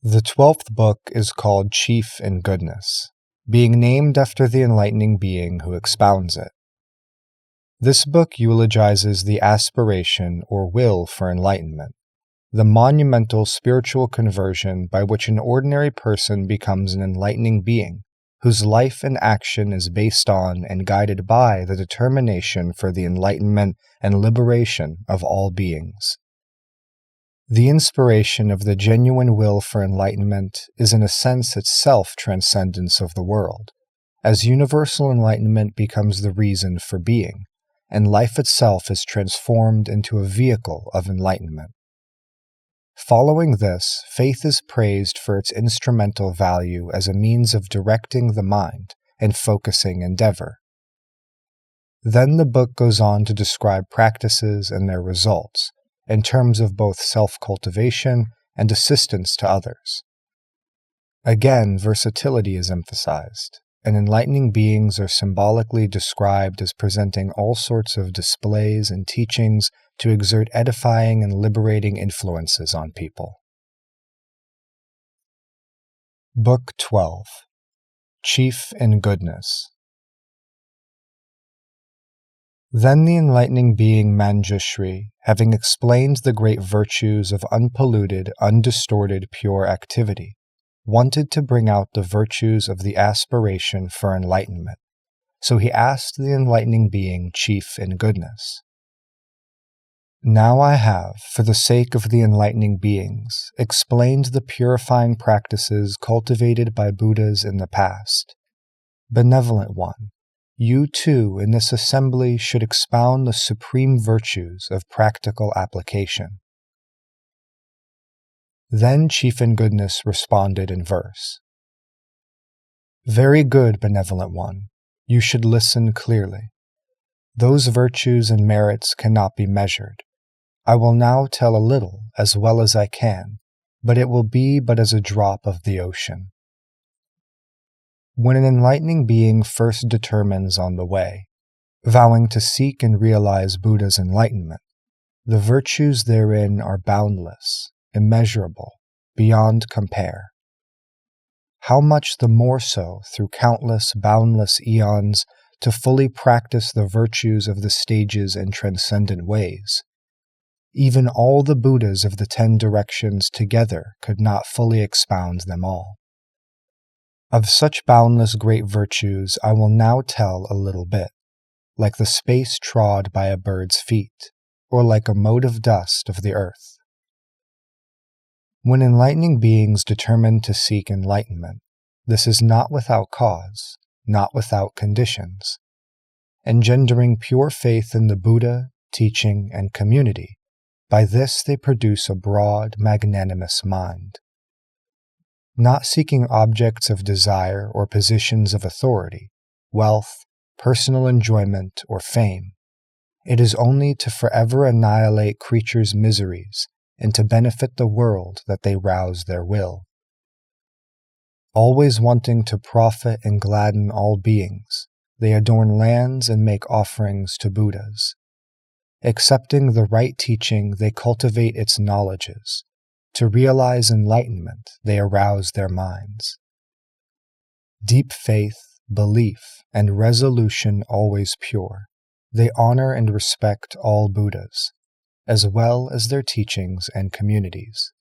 The 12th book is called Chief in Goodness, being named after the enlightening being who expounds it. This book eulogizes the aspiration or will for enlightenment, the monumental spiritual conversion by which an ordinary person becomes an enlightening being, whose life and action is based on and guided by the determination for the enlightenment and liberation of all beings. The inspiration of the genuine will for enlightenment is in a sense itself transcendence of the world, as universal enlightenment becomes the reason for being, and life itself is transformed into a vehicle of enlightenment. Following this, faith is praised for its instrumental value as a means of directing the mind and focusing endeavor. Then the book goes on to describe practices and their results, in terms of both self-cultivation and assistance to others. Again, versatility is emphasized, and enlightening beings are symbolically described as presenting all sorts of displays and teachings to exert edifying and liberating influences on people. Book 12. Chief in Goodness. Then the enlightening being Manjushri, having explained the great virtues of unpolluted, undistorted, pure activity, wanted to bring out the virtues of the aspiration for enlightenment. So he asked the enlightening being Chief in Goodness, "Now I have, for the sake of the enlightening beings, explained the purifying practices cultivated by Buddhas in the past. Benevolent One, you too in this assembly should expound the supreme virtues of practical application." Then Chief in Goodness responded in verse, "Very good, Benevolent One, you should listen clearly. Those virtues and merits cannot be measured. I will now tell a little as well as I can, but it will be but as a drop of the ocean. When an enlightening being first determines on the way, vowing to seek and realize Buddha's enlightenment, the virtues therein are boundless, immeasurable, beyond compare. How much the more so through countless, boundless eons to fully practice the virtues of the stages and transcendent ways. Even all the Buddhas of the 10 directions together could not fully expound them all. Of such boundless great virtues I will now tell a little bit, like the space trod by a bird's feet, or like a mote of dust of the earth. When enlightening beings determine to seek enlightenment, this is not without cause, not without conditions. Engendering pure faith in the Buddha, teaching, and community, by this they produce a broad, magnanimous mind. Not seeking objects of desire or positions of authority, wealth, personal enjoyment, or fame, it is only to forever annihilate creatures' miseries and to benefit the world that they rouse their will. Always wanting to profit and gladden all beings, they adorn lands and make offerings to Buddhas. Accepting the right teaching, they cultivate its knowledges. To realize enlightenment, they arouse their minds. Deep faith, belief, and resolution always pure, they honor and respect all Buddhas, as well as their teachings and communities.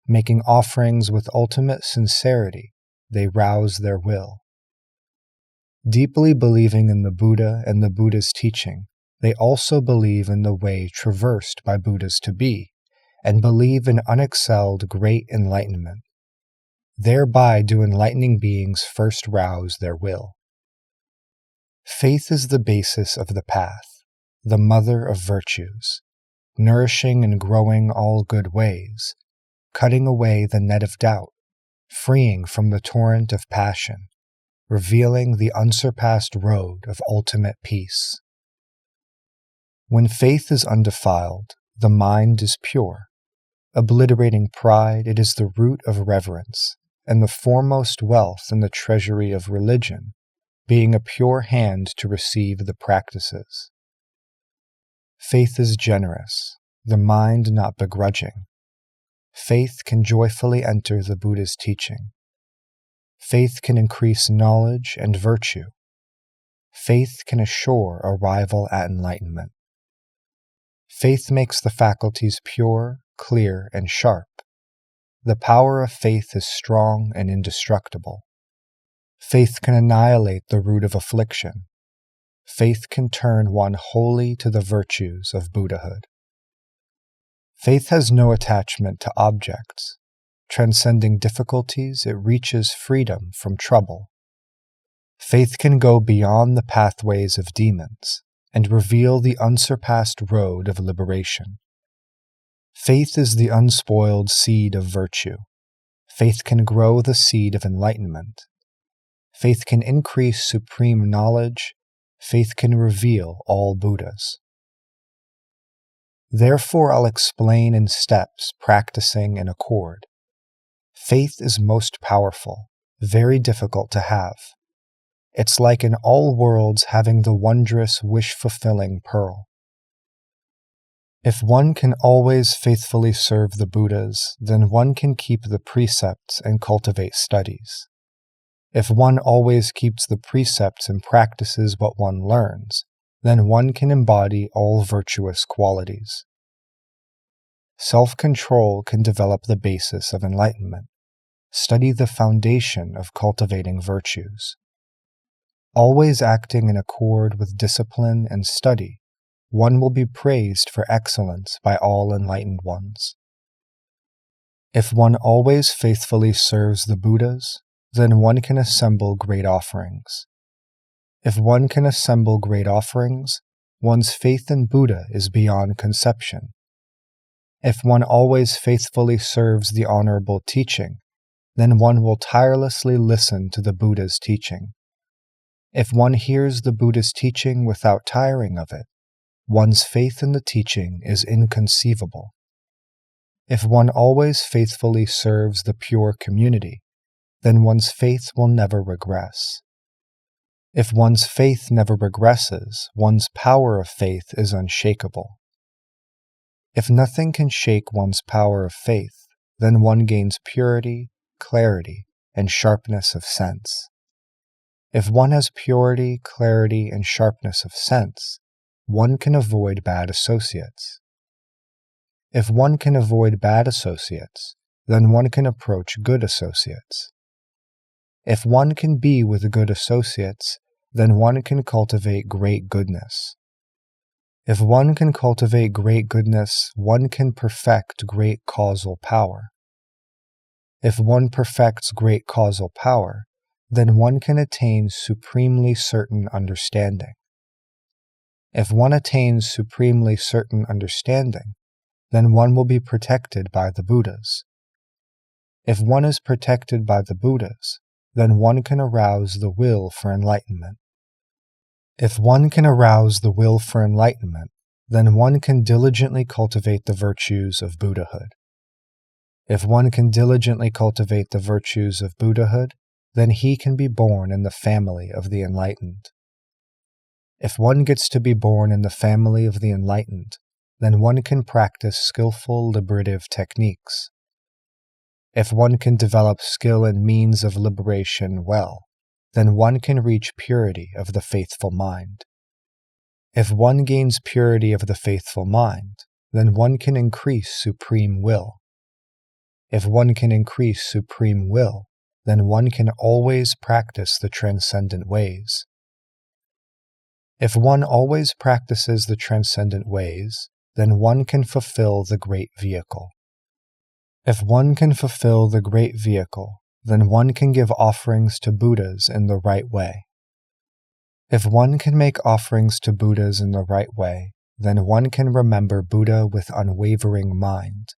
Making offerings with ultimate sincerity, they rouse their will. Deeply believing in the Buddha and the Buddha's teaching, they also believe in the way traversed by Buddhas to be, and believe in unexcelled great enlightenment. Thereby do enlightening beings first rouse their will. Faith is the basis of the path, the mother of virtues, nourishing and growing all good ways, cutting away the net of doubt, freeing from the torrent of passion, revealing the unsurpassed road of ultimate peace. When faith is undefiled, the mind is pure. Obliterating pride, it is the root of reverence, and the foremost wealth in the treasury of religion, being a pure hand to receive the practices. Faith is generous, the mind not begrudging. Faith can joyfully enter the Buddha's teaching. Faith can increase knowledge and virtue. Faith can assure arrival at enlightenment. Faith makes the faculties pure, clear, and sharp. The power of faith is strong and indestructible. Faith can annihilate the root of affliction. Faith can turn one wholly to the virtues of Buddhahood. Faith has no attachment to objects. Transcending difficulties, it reaches freedom from trouble. Faith can go beyond the pathways of demons and reveal the unsurpassed road of liberation. Faith is the unspoiled seed of virtue. Faith can grow the seed of enlightenment. Faith can increase supreme knowledge. Faith can reveal all Buddhas. Therefore, I'll explain in steps, practicing in accord. Faith is most powerful, very difficult to have. It's like in all worlds having the wondrous, wish-fulfilling pearl. If one can always faithfully serve the Buddhas, then one can keep the precepts and cultivate studies. If one always keeps the precepts and practices what one learns, then one can embody all virtuous qualities. Self-control can develop the basis of enlightenment. Study the foundation of cultivating virtues. Always acting in accord with discipline and study, one will be praised for excellence by all enlightened ones. If one always faithfully serves the Buddhas, then one can assemble great offerings. If one can assemble great offerings, one's faith in Buddha is beyond conception. If one always faithfully serves the honorable teaching, then one will tirelessly listen to the Buddha's teaching. If one hears the Buddha's teaching without tiring of it, one's faith in the teaching is inconceivable. If one always faithfully serves the pure community, then one's faith will never regress. If one's faith never regresses, one's power of faith is unshakable. If nothing can shake one's power of faith, then one gains purity, clarity, and sharpness of sense. If one has purity, clarity, and sharpness of sense, one can avoid bad associates. If one can avoid bad associates, then one can approach good associates. If one can be with good associates, then one can cultivate great goodness. If one can cultivate great goodness, one can perfect great causal power. If one perfects great causal power, then one can attain supremely certain understanding. If one attains supremely certain understanding, then one will be protected by the Buddhas. If one is protected by the Buddhas, then one can arouse the will for enlightenment. If one can arouse the will for enlightenment, then one can diligently cultivate the virtues of Buddhahood. If one can diligently cultivate the virtues of Buddhahood, then he can be born in the family of the enlightened. If one gets to be born in the family of the enlightened, then one can practice skillful liberative techniques. If one can develop skill and means of liberation well, then one can reach purity of the faithful mind. If one gains purity of the faithful mind, then one can increase supreme will. If one can increase supreme will, then one can always practice the transcendent ways. If one always practices the transcendent ways, then one can fulfill the great vehicle. If one can fulfill the great vehicle, then one can give offerings to Buddhas in the right way. If one can make offerings to Buddhas in the right way, then one can remember Buddha with unwavering mind.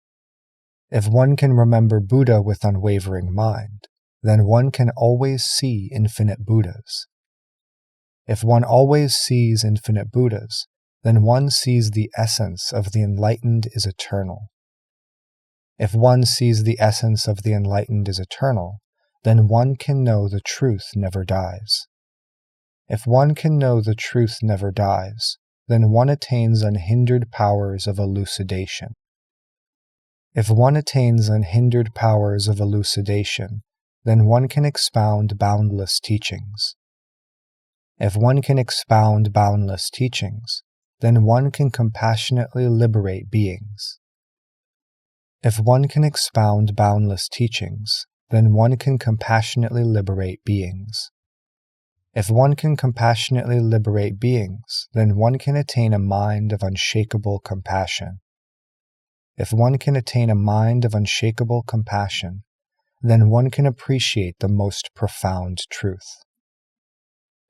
If one can remember Buddha with unwavering mind, then one can always see infinite Buddhas. If one always sees infinite Buddhas, then one sees the essence of the enlightened is eternal. If one sees the essence of the enlightened is eternal, then one can know the truth never dies. If one can know the truth never dies, then one attains unhindered powers of elucidation. If one attains unhindered powers of elucidation, then one can expound boundless teachings. If one can expound boundless teachings, then one can compassionately liberate beings. If one can expound boundless teachings, then one can compassionately liberate beings. If one can compassionately liberate beings, then one can attain a mind of unshakable compassion. If one can attain a mind of unshakable compassion, then one can appreciate the most profound truth.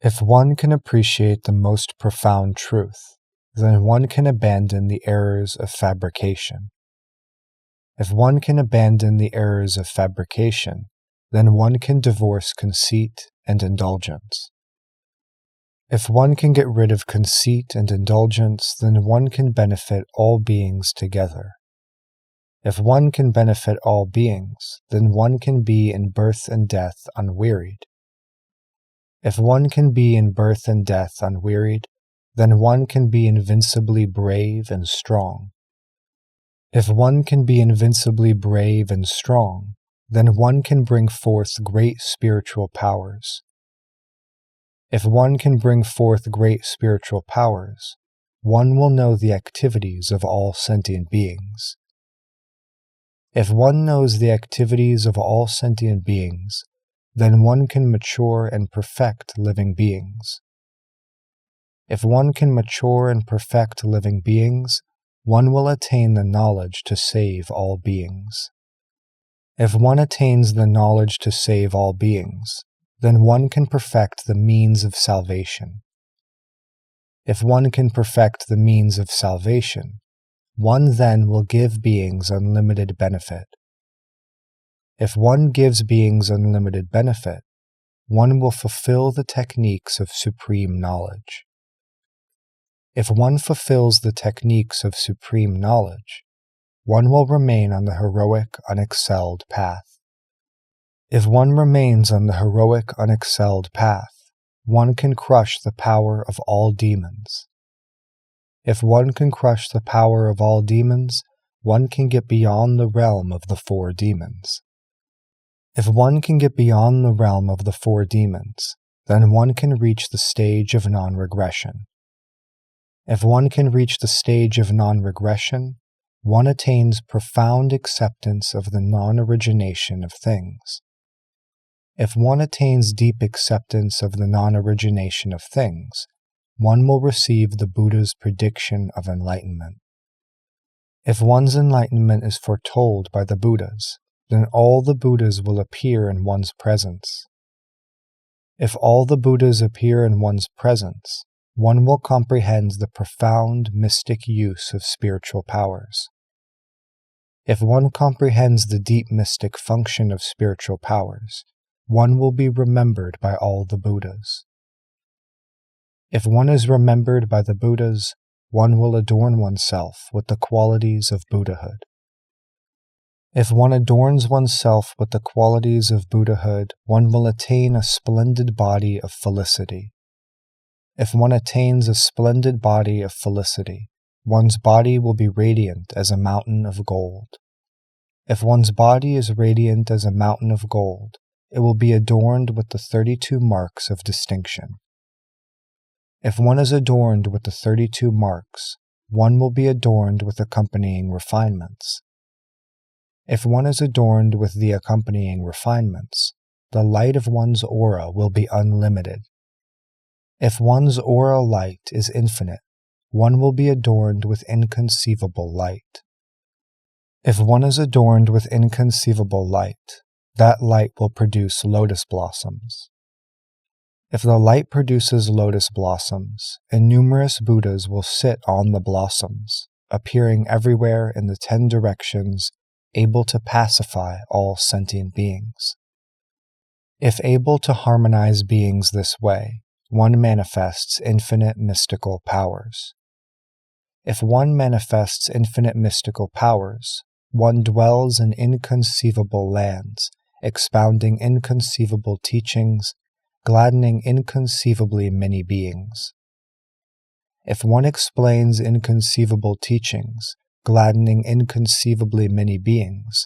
If one can appreciate the most profound truth, then one can abandon the errors of fabrication. If one can abandon the errors of fabrication, then one can divorce conceit and indulgence. If one can get rid of conceit and indulgence, then one can benefit all beings together. If one can benefit all beings, then one can be in birth and death unwearied. If one can be in birth and death unwearied, then one can be invincibly brave and strong. If one can be invincibly brave and strong, then one can bring forth great spiritual powers. If one can bring forth great spiritual powers, one will know the activities of all sentient beings. If one knows the activities of all sentient beings, then one can mature and perfect living beings. If one can mature and perfect living beings, one will attain the knowledge to save all beings. If one attains the knowledge to save all beings, then one can perfect the means of salvation. If one can perfect the means of salvation, one then will give beings unlimited benefit. If one gives beings unlimited benefit, one will fulfill the techniques of supreme knowledge. If one fulfills the techniques of supreme knowledge, one will remain on the heroic, unexcelled path. If one remains on the heroic, unexcelled path, one can crush the power of all demons. If one can crush the power of all demons, one can get beyond the realm of the 4 demons. If one can get beyond the realm of the 4 demons, then one can reach the stage of non-regression. If one can reach the stage of non-regression, one attains profound acceptance of the non-origination of things. If one attains deep acceptance of the non-origination of things, one will receive the Buddha's prediction of enlightenment. If one's enlightenment is foretold by the Buddhas, then all the Buddhas will appear in one's presence. If all the Buddhas appear in one's presence, one will comprehend the profound mystic use of spiritual powers. If one comprehends the deep mystic function of spiritual powers, one will be remembered by all the Buddhas. If one is remembered by the Buddhas, one will adorn oneself with the qualities of Buddhahood. If one adorns oneself with the qualities of Buddhahood, one will attain a splendid body of felicity. If one attains a splendid body of felicity, one's body will be radiant as a mountain of gold. If one's body is radiant as a mountain of gold, it will be adorned with the 32 marks of distinction. If one is adorned with the 32 marks, one will be adorned with accompanying refinements. If one is adorned with the accompanying refinements, the light of one's aura will be unlimited. If one's aura light is infinite, one will be adorned with inconceivable light. If one is adorned with inconceivable light, that light will produce lotus blossoms. If the light produces lotus blossoms, innumerous Buddhas will sit on the blossoms, appearing everywhere in the 10 directions, able to pacify all sentient beings. If able to harmonize beings this way, one manifests infinite mystical powers. If one manifests infinite mystical powers, one dwells in inconceivable lands, expounding inconceivable teachings, gladdening inconceivably many beings. If one explains inconceivable teachings, gladdening inconceivably many beings,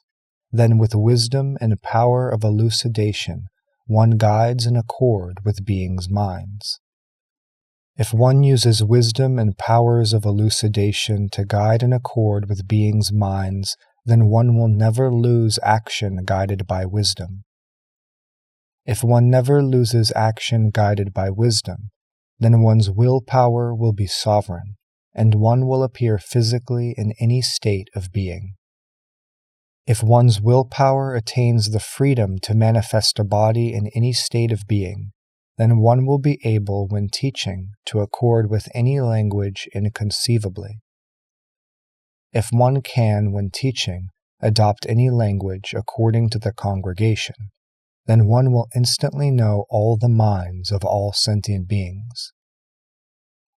then with wisdom and power of elucidation one guides in accord with beings' minds. If one uses wisdom and powers of elucidation to guide in accord with beings' minds, then one will never lose action guided by wisdom. If one never loses action guided by wisdom, then one's willpower will be sovereign, and one will appear physically in any state of being. If one's willpower attains the freedom to manifest a body in any state of being, then one will be able, when teaching, to accord with any language inconceivably. If one can, when teaching, adopt any language according to the congregation, then one will instantly know all the minds of all sentient beings.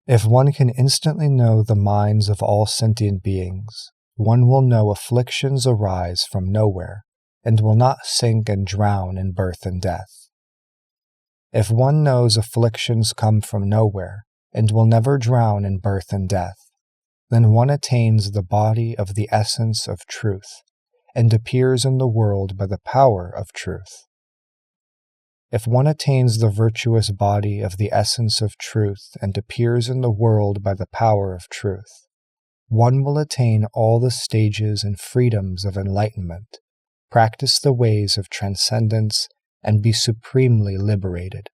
If one can instantly know the minds of all sentient beings, one will know afflictions arise from nowhere, and will not sink and drown in birth and death. If one knows afflictions come from nowhere, and will never drown in birth and death, then one attains the body of the essence of truth, and appears in the world by the power of truth. If one attains the virtuous body of the essence of truth and appears in the world by the power of truth, one will attain all the stages and freedoms of enlightenment, practice the ways of transcendence, and be supremely liberated.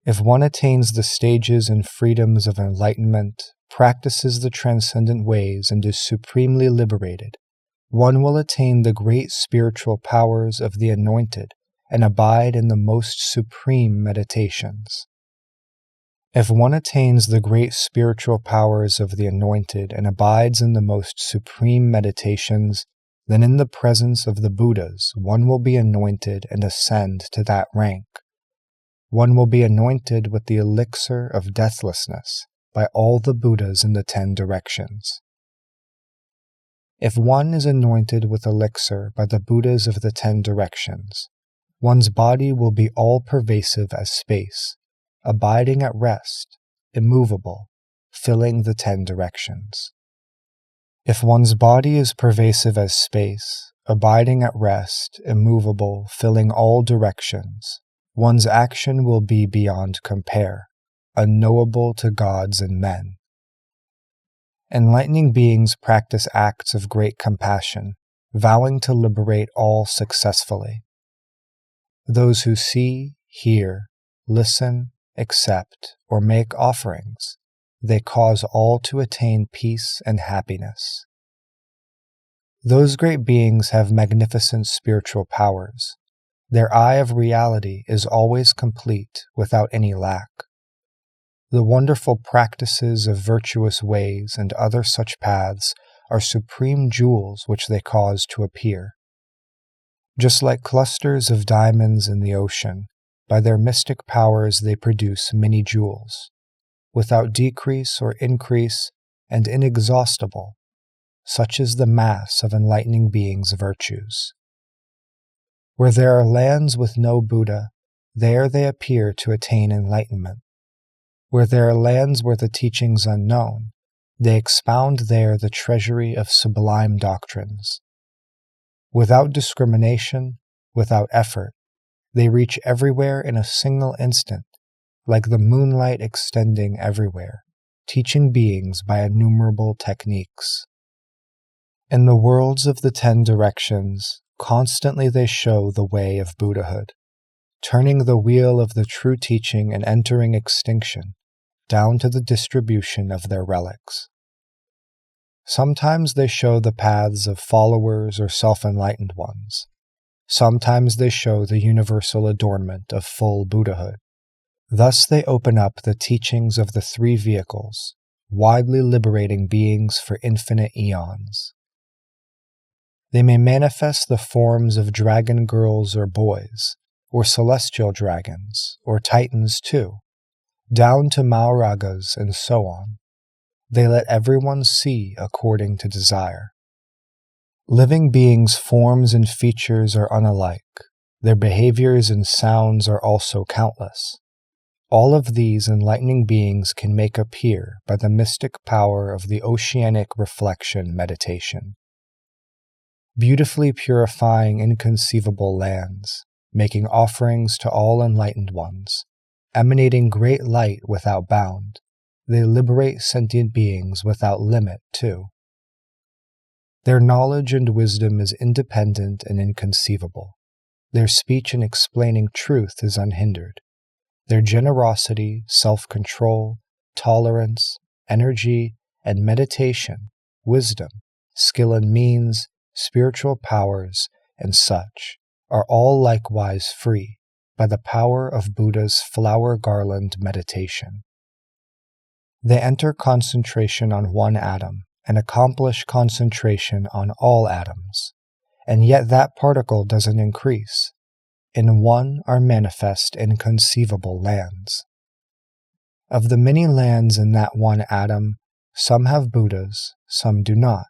If one attains the stages and freedoms of enlightenment, practices the transcendent ways, and is supremely liberated, one will attain the great spiritual powers of the anointed and abide in the most supreme meditations. If one attains the great spiritual powers of the anointed and abides in the most supreme meditations, then in the presence of the Buddhas one will be anointed and ascend to that rank. One will be anointed with the elixir of deathlessness by all the Buddhas in the 10 directions. If one is anointed with elixir by the Buddhas of the 10 directions, one's body will be all-pervasive as space, abiding at rest, immovable, filling the 10 directions. If one's body is pervasive as space, abiding at rest, immovable, filling all directions, one's action will be beyond compare, unknowable to gods and men. Enlightening beings practice acts of great compassion, vowing to liberate all successfully. Those who see, hear, listen, accept, or make offerings, they cause all to attain peace and happiness. Those great beings have magnificent spiritual powers. Their eye of reality is always complete, without any lack. The wonderful practices of virtuous ways and other such paths are supreme jewels which they cause to appear. Just like clusters of diamonds in the ocean, by their mystic powers they produce many jewels, without decrease or increase, and inexhaustible. Such is the mass of enlightening beings' virtues. Where there are lands with no Buddha, there they appear to attain enlightenment. Where there are lands where the teachings unknown, they expound there the treasury of sublime doctrines. Without discrimination, without effort, they reach everywhere in a single instant, like the moonlight extending everywhere, teaching beings by innumerable techniques. In the worlds of the 10 directions, constantly they show the way of Buddhahood, turning the wheel of the true teaching and entering extinction, down to the distribution of their relics. Sometimes they show the paths of followers or self-enlightened ones. Sometimes they show the universal adornment of full Buddhahood. Thus they open up the teachings of the 3 vehicles, widely liberating beings for infinite eons. They may manifest the forms of dragon girls or boys, or celestial dragons, or titans too, down to Mauragas and so on. They let everyone see according to desire. Living beings' forms and features are unalike. Their behaviors and sounds are also countless. All of these enlightening beings can make appear by the mystic power of the oceanic reflection meditation, beautifully purifying inconceivable lands, making offerings to all enlightened ones, emanating great light without bound. They liberate sentient beings without limit, too. Their knowledge and wisdom is independent and inconceivable. Their speech in explaining truth is unhindered. Their generosity, self-control, tolerance, energy, and meditation, wisdom, skill and means, spiritual powers, and such, are all likewise free by the power of Buddha's flower garland meditation. They enter concentration on one atom and accomplish concentration on all atoms, and yet that particle doesn't increase. In one are manifest inconceivable lands. Of the many lands in that one atom, some have Buddhas, some do not.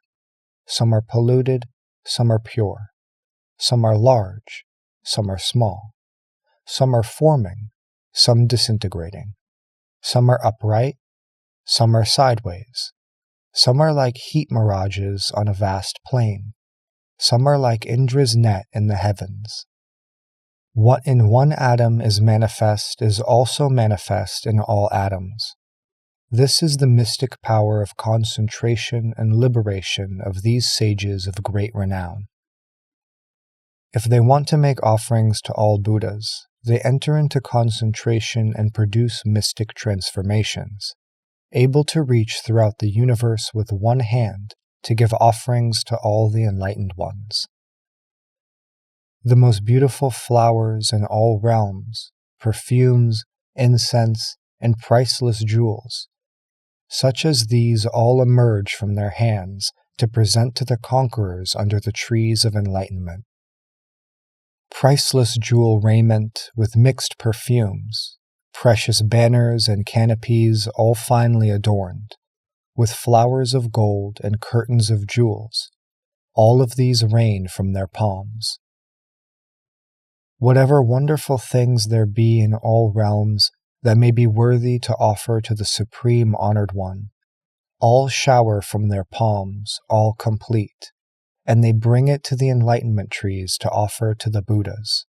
Some are polluted, some are pure. Some are large, some are small. Some are forming, some disintegrating. Some are upright, some are sideways. Some are like heat mirages on a vast plain. Some are like Indra's net in the heavens. What in one atom is manifest is also manifest in all atoms. This is the mystic power of concentration and liberation of these sages of great renown. If they want to make offerings to all Buddhas, they enter into concentration and produce mystic transformations, able to reach throughout the universe with one hand to give offerings to all the enlightened ones. The most beautiful flowers in all realms, perfumes, incense, and priceless jewels, such as these all emerge from their hands to present to the conquerors under the trees of enlightenment. Priceless jewel raiment with mixed perfumes, precious banners and canopies all finely adorned, with flowers of gold and curtains of jewels, all of these rain from their palms. Whatever wonderful things there be in all realms that may be worthy to offer to the Supreme Honored One, all shower from their palms, all complete, and they bring it to the enlightenment trees to offer to the Buddhas.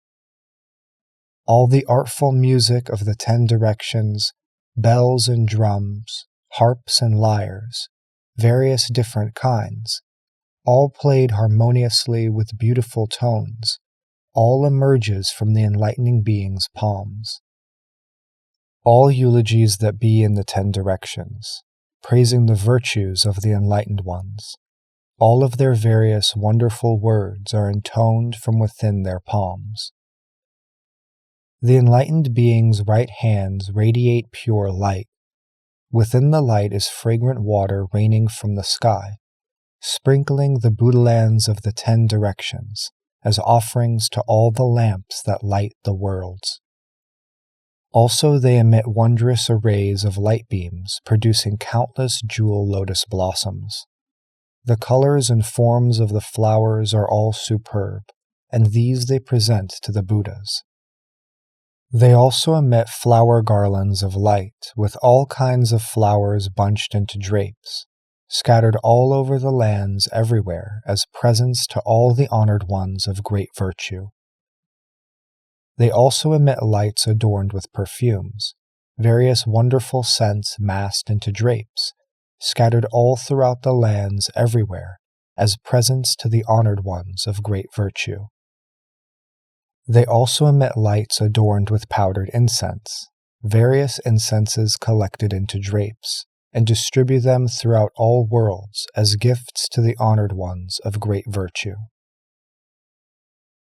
All the artful music of the 10 directions, bells and drums, harps and lyres, various different kinds, all played harmoniously with beautiful tones, all emerges from the enlightening being's palms. All eulogies that be in the 10 directions, praising the virtues of the enlightened ones, all of their various wonderful words are intoned from within their palms. The enlightened being's right hands radiate pure light. Within the light is fragrant water raining from the sky, sprinkling the Buddhalands of the 10 directions as offerings to all the lamps that light the worlds. Also they emit wondrous arrays of light beams, producing countless jewel lotus blossoms. The colors and forms of the flowers are all superb, and these they present to the Buddhas. They also emit flower garlands of light, with all kinds of flowers bunched into drapes, scattered all over the lands everywhere as presents to all the honored ones of great virtue. They also emit lights adorned with perfumes, various wonderful scents massed into drapes, scattered all throughout the lands everywhere as presents to the honored ones of great virtue. They also emit lights adorned with powdered incense, various incenses collected into drapes, and distribute them throughout all worlds as gifts to the honored ones of great virtue.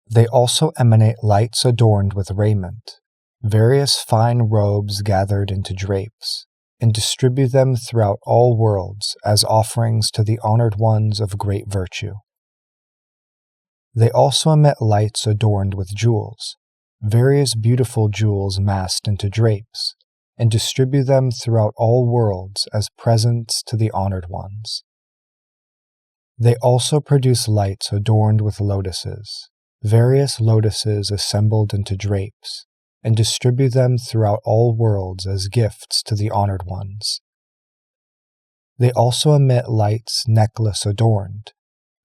They also emanate lights adorned with raiment, various fine robes gathered into drapes, and distribute them throughout all worlds as offerings to the honored ones of great virtue. They also emit lights adorned with jewels, various beautiful jewels massed into drapes, and distribute them throughout all worlds as presents to the honored ones. They also produce lights adorned with lotuses, various lotuses assembled into drapes, and distribute them throughout all worlds as gifts to the honored ones. They also emit lights necklace adorned.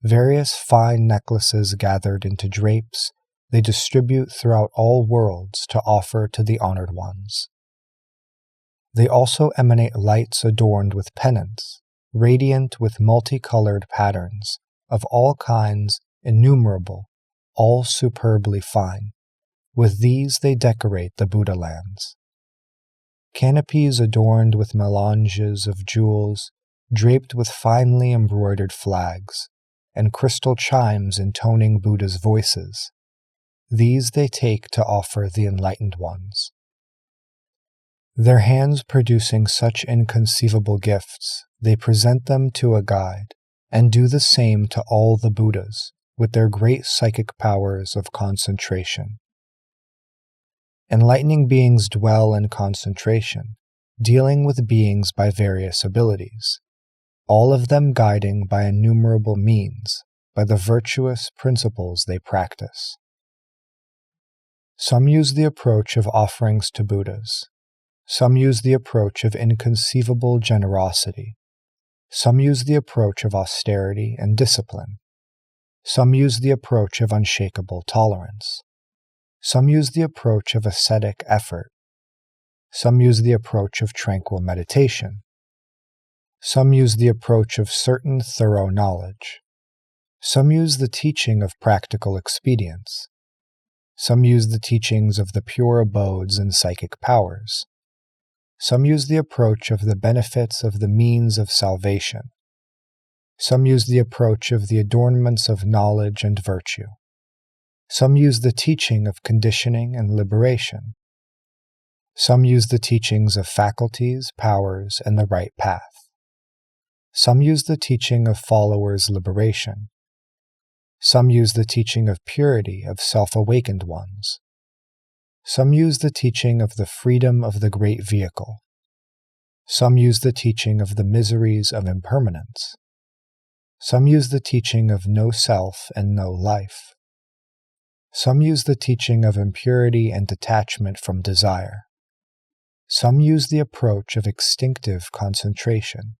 Various fine necklaces gathered into drapes, they distribute throughout all worlds to offer to the honored ones. They also emanate lights adorned with pennants, radiant with multicolored patterns, of all kinds, innumerable, all superbly fine. With these they decorate the Buddha lands. Canopies adorned with melanges of jewels, draped with finely embroidered flags, and crystal chimes intoning Buddha's voices. These they take to offer the enlightened ones. Their hands producing such inconceivable gifts, they present them to a guide, and do the same to all the Buddhas, with their great psychic powers of concentration. Enlightening beings dwell in concentration, dealing with beings by various abilities, all of them guiding by innumerable means, by the virtuous principles they practice. Some use the approach of offerings to Buddhas. Some use the approach of inconceivable generosity. Some use the approach of austerity and discipline. Some use the approach of unshakable tolerance. Some use the approach of ascetic effort. Some use the approach of tranquil meditation. Some use the approach of certain thorough knowledge. Some use the teaching of practical expedience. Some use the teachings of the pure abodes and psychic powers. Some use the approach of the benefits of the means of salvation. Some use the approach of the adornments of knowledge and virtue. Some use the teaching of conditioning and liberation. Some use the teachings of faculties, powers, and the right path. Some use the teaching of followers' liberation. Some use the teaching of purity of self-awakened ones. Some use the teaching of the freedom of the great vehicle. Some use the teaching of the miseries of impermanence. Some use the teaching of no self and no life. Some use the teaching of impurity and detachment from desire. Some use the approach of extinctive concentration.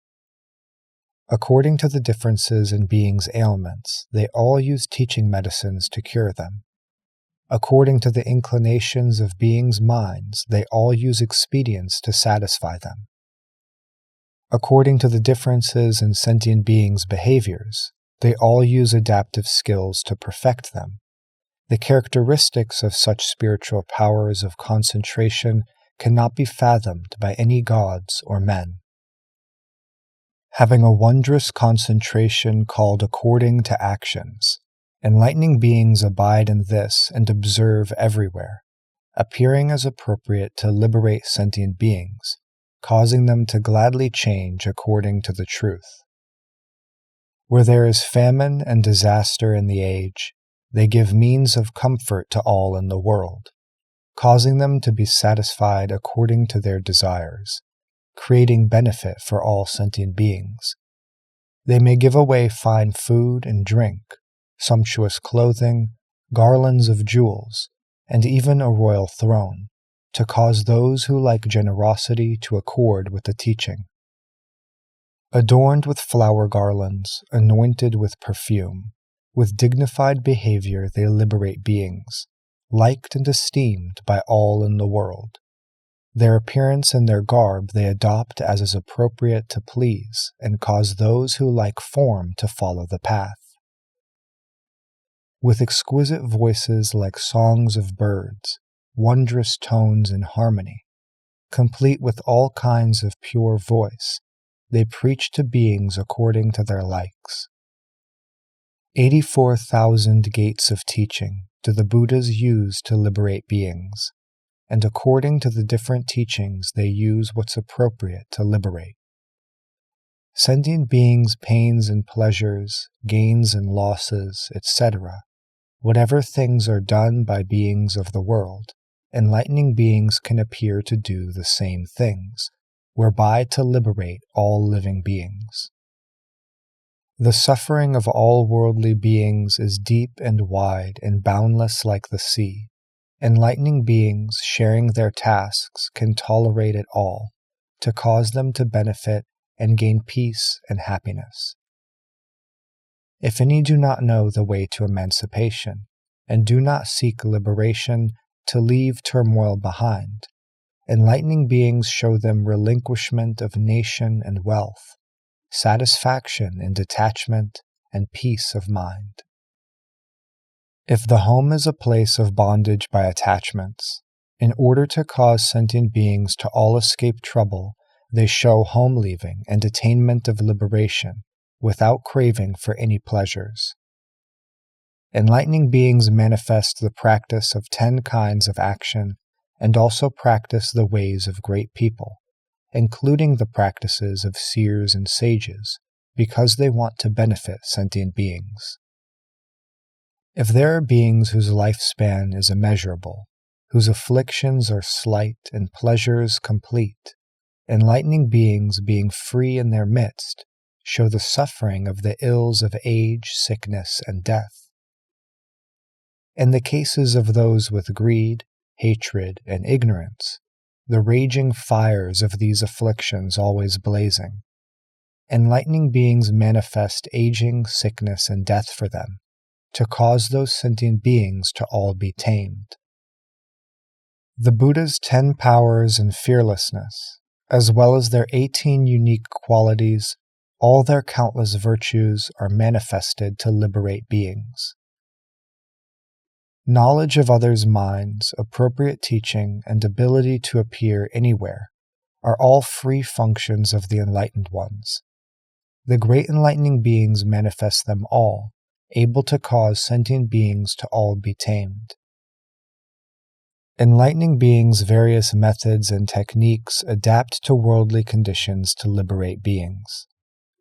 According to the differences in beings' ailments, they all use teaching medicines to cure them. According to the inclinations of beings' minds, they all use expedients to satisfy them. According to the differences in sentient beings' behaviors, they all use adaptive skills to perfect them. The characteristics of such spiritual powers of concentration cannot be fathomed by any gods or men. Having a wondrous concentration called according to actions, enlightening beings abide in this and observe everywhere, appearing as appropriate to liberate sentient beings, causing them to gladly change according to the truth. Where there is famine and disaster in the age, they give means of comfort to all in the world, causing them to be satisfied according to their desires, creating benefit for all sentient beings. They may give away fine food and drink, sumptuous clothing, garlands of jewels, and even a royal throne, to cause those who like generosity to accord with the teaching. Adorned with flower garlands, anointed with perfume, with dignified behavior they liberate beings, liked and esteemed by all in the world. Their appearance and their garb they adopt as is appropriate to please and cause those who like form to follow the path. With exquisite voices like songs of birds, wondrous tones in harmony, complete with all kinds of pure voice, they preach to beings according to their likes. 84,000 gates of teaching do the Buddhas use to liberate beings, and according to the different teachings they use what's appropriate to liberate. Sentient beings' pains and pleasures, gains and losses, etc., whatever things are done by beings of the world, enlightening beings can appear to do the same things, whereby to liberate all living beings. The suffering of all worldly beings is deep and wide and boundless like the sea, Enlightening beings sharing their tasks can tolerate it all, to cause them to benefit and gain peace and happiness. If any do not know the way to emancipation, and do not seek liberation to leave turmoil behind, enlightening beings show them relinquishment of nation and wealth, satisfaction in detachment, and peace of mind. If the home is a place of bondage by attachments, in order to cause sentient beings to all escape trouble, they show home leaving and attainment of liberation without craving for any pleasures. Enlightening beings manifest the practice of 10 kinds of action and also practice the ways of great people, including the practices of seers and sages, because they want to benefit sentient beings. If there are beings whose lifespan is immeasurable, whose afflictions are slight and pleasures complete, enlightening beings being free in their midst show the suffering of the ills of age, sickness, and death. In the cases of those with greed, hatred, and ignorance, the raging fires of these afflictions always blazing, enlightening beings manifest aging, sickness, and death for them, to cause those sentient beings to all be tamed. The Buddha's 10 powers and fearlessness, as well as their 18 unique qualities, all their countless virtues are manifested to liberate beings. Knowledge of others' minds, appropriate teaching, and ability to appear anywhere are all free functions of the enlightened ones. The great enlightening beings manifest them all, able to cause sentient beings to all be tamed. Enlightening beings' various methods and techniques adapt to worldly conditions to liberate beings,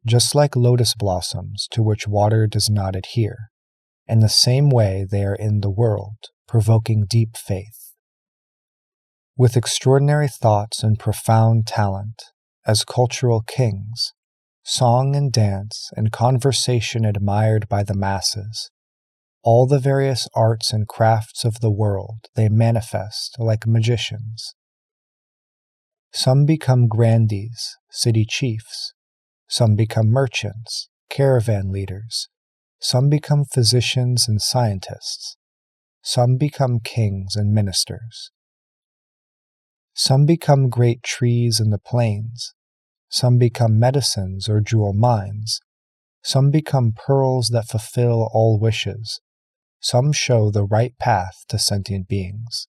just like lotus blossoms to which water does not adhere. In the same way they are in the world, provoking deep faith. With extraordinary thoughts and profound talent, as cultural kings, song and dance and conversation admired by the masses, all the various arts and crafts of the world they manifest like magicians. Some become grandees, city chiefs. Some become merchants, caravan leaders. Some become physicians and scientists. Some become kings and ministers. Some become great trees in the plains. Some become medicines or jewel mines. Some become pearls that fulfill all wishes. Some show the right path to sentient beings.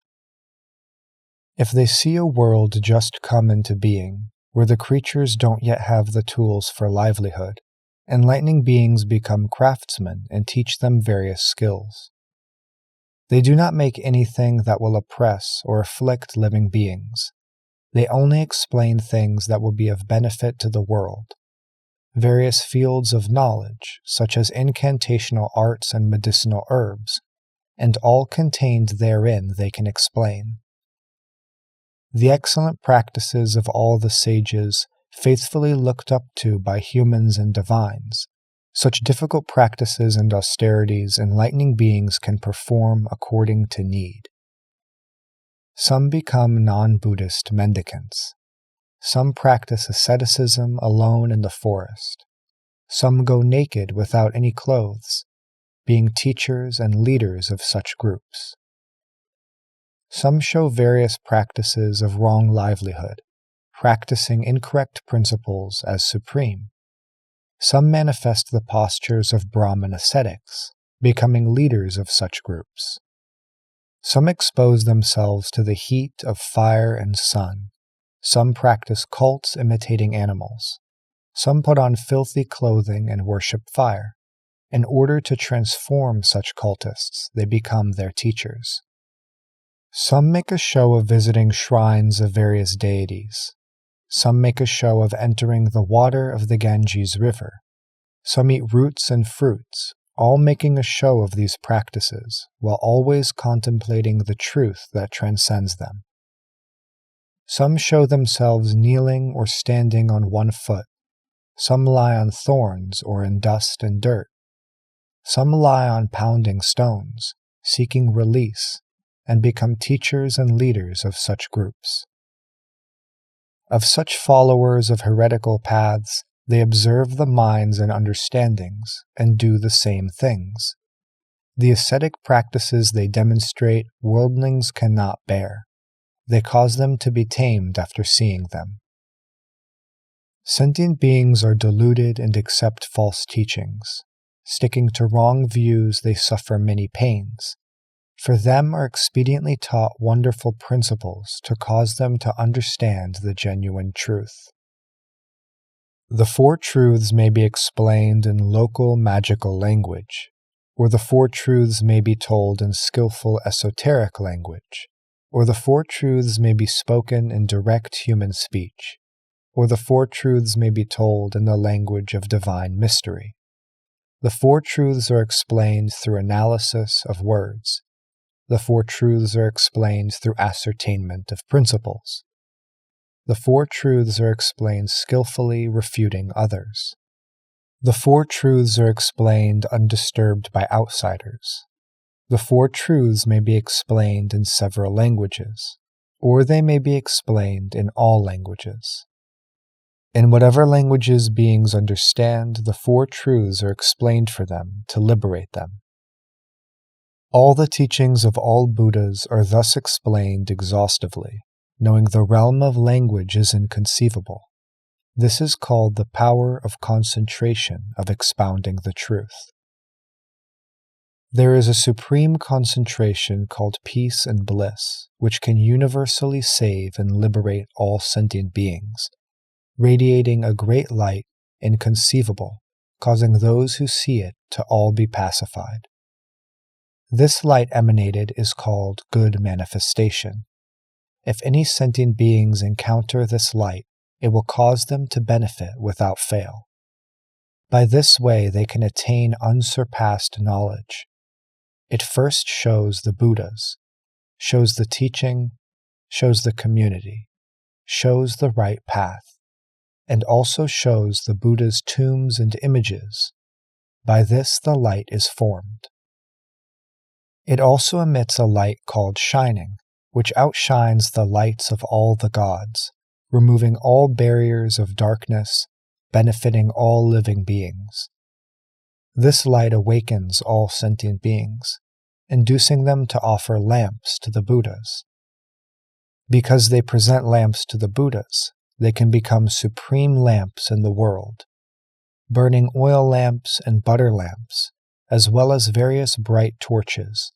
If they see a world just come into being, where the creatures don't yet have the tools for livelihood, enlightening beings become craftsmen and teach them various skills. They do not make anything that will oppress or afflict living beings. They only explain things that will be of benefit to the world. Various fields of knowledge, such as incantational arts and medicinal herbs, and all contained therein they can explain. The excellent practices of all the sages, faithfully looked up to by humans and divines, such difficult practices and austerities enlightening beings can perform according to need. Some become non-Buddhist mendicants. Some practice asceticism alone in the forest. Some go naked without any clothes, being teachers and leaders of such groups. Some show various practices of wrong livelihood, practicing incorrect principles as supreme. Some manifest the postures of Brahmin ascetics, becoming leaders of such groups. Some expose themselves to the heat of fire and sun. Some practice cults imitating animals. Some put on filthy clothing and worship fire. In order to transform such cultists, they become their teachers. Some make a show of visiting shrines of various deities. Some make a show of entering the water of the Ganges River. Some eat roots and fruits, all making a show of these practices, while always contemplating the truth that transcends them. Some show themselves kneeling or standing on one foot. Some lie on thorns or in dust and dirt. Some lie on pounding stones, seeking release, and become teachers and leaders of such groups. Of such followers of heretical paths, they observe the minds and understandings and do the same things. The ascetic practices they demonstrate worldlings cannot bear. They cause them to be tamed after seeing them. Sentient beings are deluded and accept false teachings. Sticking to wrong views, they suffer many pains. For them are expediently taught wonderful principles to cause them to understand the genuine truth. The Four Truths may be explained in local magical language, or the Four Truths may be told in skillful esoteric language, or the Four Truths may be spoken in direct human speech, or the Four Truths may be told in the language of divine mystery. The Four Truths are explained through analysis of words. The Four Truths are explained through ascertainment of principles. The Four Truths are explained skillfully refuting others. The Four Truths are explained undisturbed by outsiders. The Four Truths may be explained in several languages, or they may be explained in all languages. In whatever languages beings understand, the Four Truths are explained for them to liberate them. All the teachings of all Buddhas are thus explained exhaustively, knowing the realm of language is inconceivable. This is called the power of concentration of expounding the truth. There is a supreme concentration called peace and bliss, which can universally save and liberate all sentient beings, radiating a great light inconceivable, causing those who see it to all be pacified. This light emanated is called good manifestation. If any sentient beings encounter this light, it will cause them to benefit without fail. By this way they can attain unsurpassed knowledge. It first shows the Buddhas, shows the teaching, shows the community, shows the right path, and also shows the Buddha's tombs and images. By this the light is formed. It also emits a light called shining, which outshines the lights of all the gods, removing all barriers of darkness, benefiting all living beings. This light awakens all sentient beings, inducing them to offer lamps to the Buddhas. Because they present lamps to the Buddhas, they can become supreme lamps in the world, burning oil lamps and butter lamps, as well as various bright torches,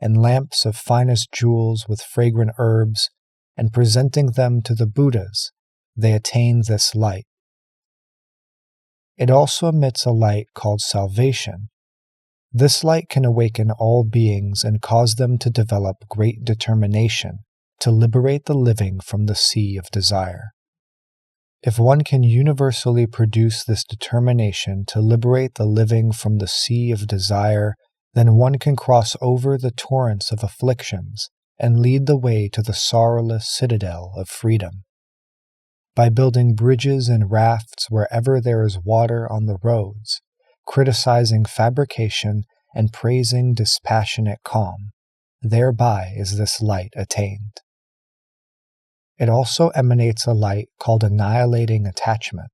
and lamps of finest jewels with fragrant herbs, and presenting them to the Buddhas, they attain this light. It also emits a light called salvation. This light can awaken all beings and cause them to develop great determination to liberate the living from the sea of desire. If one can universally produce this determination to liberate the living from the sea of desire, then one can cross over the torrents of afflictions and lead the way to the sorrowless citadel of freedom. By building bridges and rafts wherever there is water on the roads, criticizing fabrication and praising dispassionate calm, thereby is this light attained. It also emanates a light called annihilating attachment.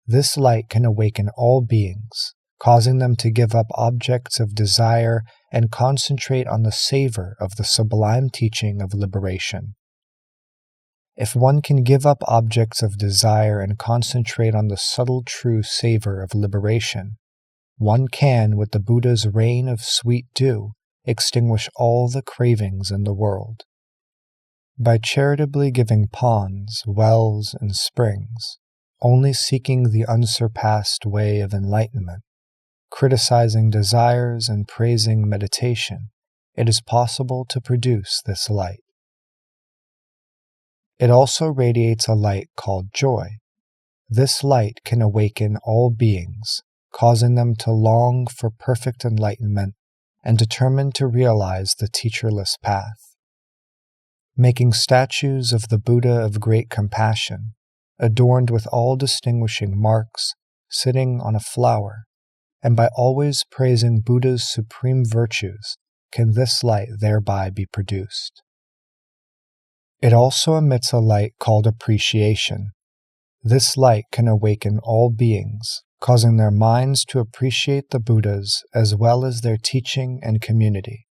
This light can awaken all beings, causing them to give up objects of desire and concentrate on the savor of the sublime teaching of liberation. If one can give up objects of desire and concentrate on the subtle true savor of liberation, one can, with the Buddha's rain of sweet dew, extinguish all the cravings in the world. By charitably giving ponds, wells, and springs, only seeking the unsurpassed way of enlightenment, criticizing desires and praising meditation, it is possible to produce this light. It also radiates a light called joy. This light can awaken all beings, causing them to long for perfect enlightenment and determine to realize the teacherless path. Making statues of the Buddha of great compassion, adorned with all distinguishing marks, sitting on a flower, and by always praising Buddha's supreme virtues, can this light thereby be produced. It also emits a light called appreciation. This light can awaken all beings, causing their minds to appreciate the Buddhas as well as their teaching and community.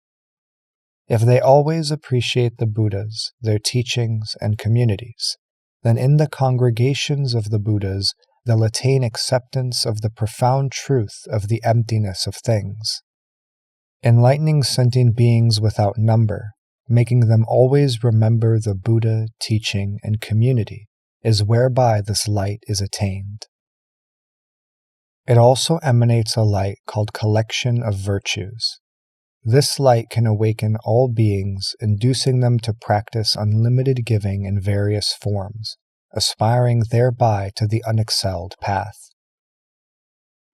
If they always appreciate the Buddhas, their teachings, and communities, then in the congregations of the Buddhas, they'll attain acceptance of the profound truth of the emptiness of things. Enlightening sentient beings without number, making them always remember the Buddha, teaching, and community, is whereby this light is attained. It also emanates a light called collection of virtues. This light can awaken all beings, inducing them to practice unlimited giving in various forms, aspiring thereby to the unexcelled path.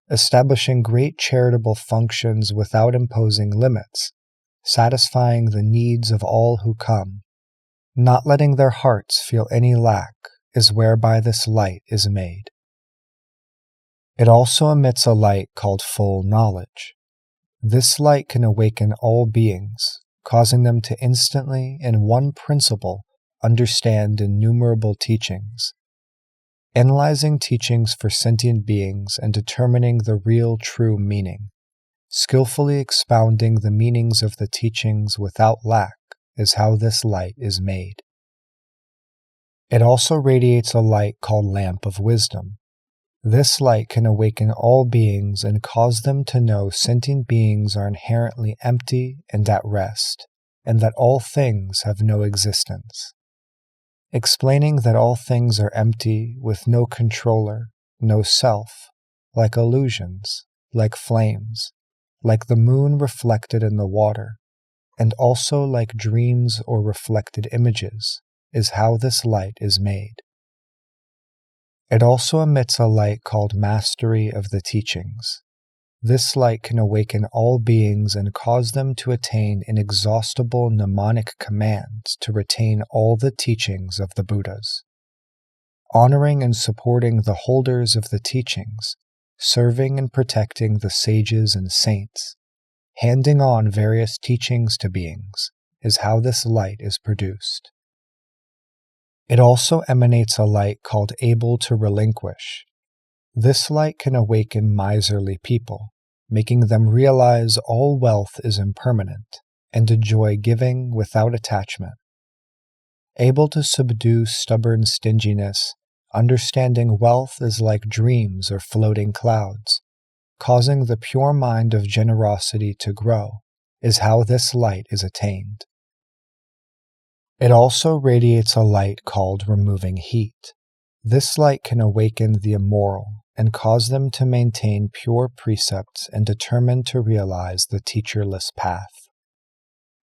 Establishing great charitable functions without imposing limits, satisfying the needs of all who come, not letting their hearts feel any lack, is whereby this light is made. It also emits a light called full knowledge. This light can awaken all beings, causing them to instantly, in one principle, understand innumerable teachings. Analyzing teachings for sentient beings and determining the real true meaning, skillfully expounding the meanings of the teachings without lack, is how this light is made. It also radiates a light called lamp of wisdom. This light can awaken all beings and cause them to know sentient beings are inherently empty and at rest, and that all things have no existence. Explaining that all things are empty with no controller, no self, like illusions, like flames, like the moon reflected in the water, and also like dreams or reflected images, is how this light is made. It also emits a light called mastery of the teachings. This light can awaken all beings and cause them to attain inexhaustible mnemonic commands to retain all the teachings of the Buddhas. Honoring and supporting the holders of the teachings, serving and protecting the sages and saints, handing on various teachings to beings, is how this light is produced. It also emanates a light called able to relinquish. This light can awaken miserly people, making them realize all wealth is impermanent and enjoy giving without attachment. Able to subdue stubborn stinginess, understanding wealth is like dreams or floating clouds, causing the pure mind of generosity to grow, is how this light is attained. It also radiates a light called removing heat. This light can awaken the immoral and cause them to maintain pure precepts and determine to realize the teacherless path.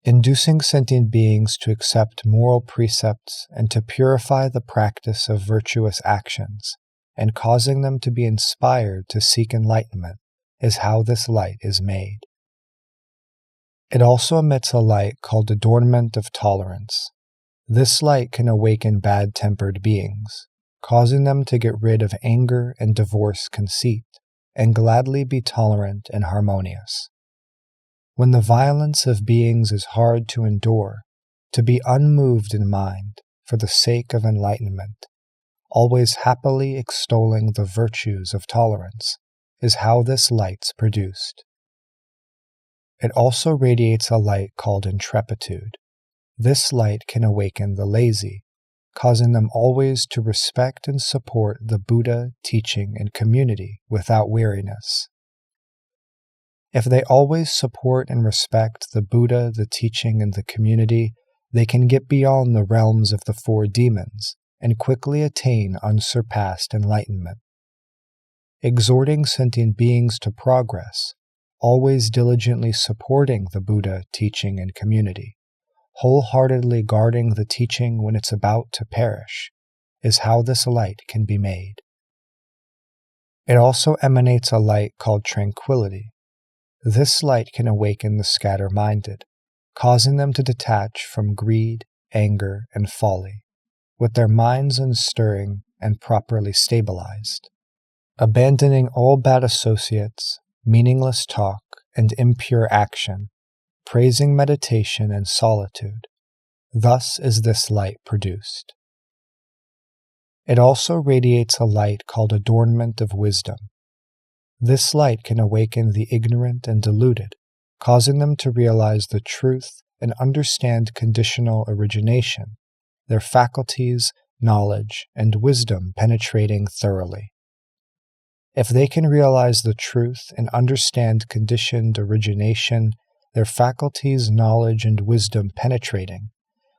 Inducing sentient beings to accept moral precepts and to purify the practice of virtuous actions, and causing them to be inspired to seek enlightenment, is how this light is made. It also emits a light called adornment of tolerance. This light can awaken bad-tempered beings, causing them to get rid of anger and divorce conceit, and gladly be tolerant and harmonious. When the violence of beings is hard to endure, to be unmoved in mind for the sake of enlightenment, always happily extolling the virtues of tolerance, is how this light's produced. It also radiates a light called intrepiditude. This light can awaken the lazy, causing them always to respect and support the Buddha, teaching, and community without weariness. If they always support and respect the Buddha, the teaching, and the community, they can get beyond the realms of the four demons and quickly attain unsurpassed enlightenment. Exhorting sentient beings to progress, always diligently supporting the Buddha, teaching, and community, wholeheartedly guarding the teaching when it's about to perish, is how this light can be made. It also emanates a light called tranquility. This light can awaken the scatter-minded, causing them to detach from greed, anger, and folly, with their minds unstirring and properly stabilized. Abandoning all bad associates, meaningless talk, and impure action, praising meditation and solitude. Thus is this light produced. It also radiates a light called adornment of wisdom. This light can awaken the ignorant and deluded, causing them to realize the truth and understand conditional origination, their faculties, knowledge, and wisdom penetrating thoroughly. If they can realize the truth and understand conditioned origination, their faculties, knowledge, and wisdom penetrating,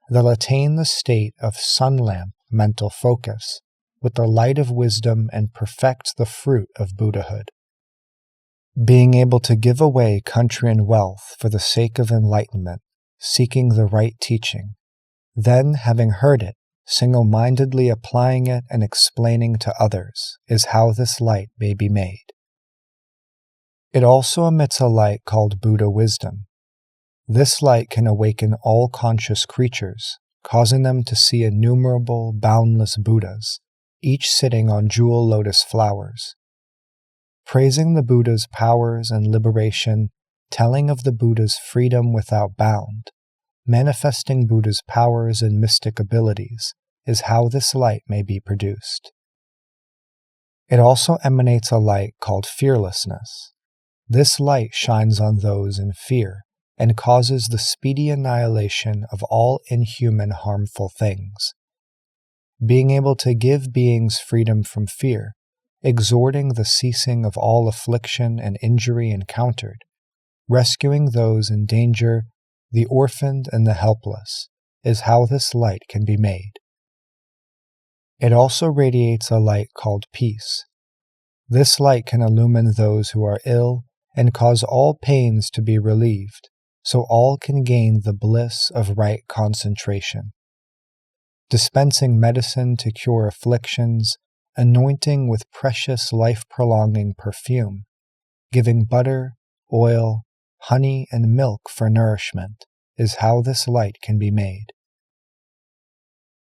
they'll attain the state of sun lamp mental focus with the light of wisdom and perfect the fruit of Buddhahood. Being able to give away country and wealth for the sake of enlightenment, seeking the right teaching, then, having heard it, single-mindedly applying it and explaining to others, is how this light may be made. It also emits a light called Buddha wisdom. This light can awaken all conscious creatures, causing them to see innumerable, boundless Buddhas, each sitting on jewel lotus flowers. Praising the Buddha's powers and liberation, telling of the Buddha's freedom without bound, manifesting Buddha's powers and mystic abilities, is how this light may be produced. It also emanates a light called fearlessness. This light shines on those in fear and causes the speedy annihilation of all inhuman harmful things. Being able to give beings freedom from fear, exhorting the ceasing of all affliction and injury encountered, rescuing those in danger, the orphaned and the helpless, is how this light can be made. It also radiates a light called peace. This light can illumine those who are ill and cause all pains to be relieved, so all can gain the bliss of right concentration. Dispensing medicine to cure afflictions, anointing with precious life-prolonging perfume, giving butter, oil, honey, and milk for nourishment, is how this light can be made.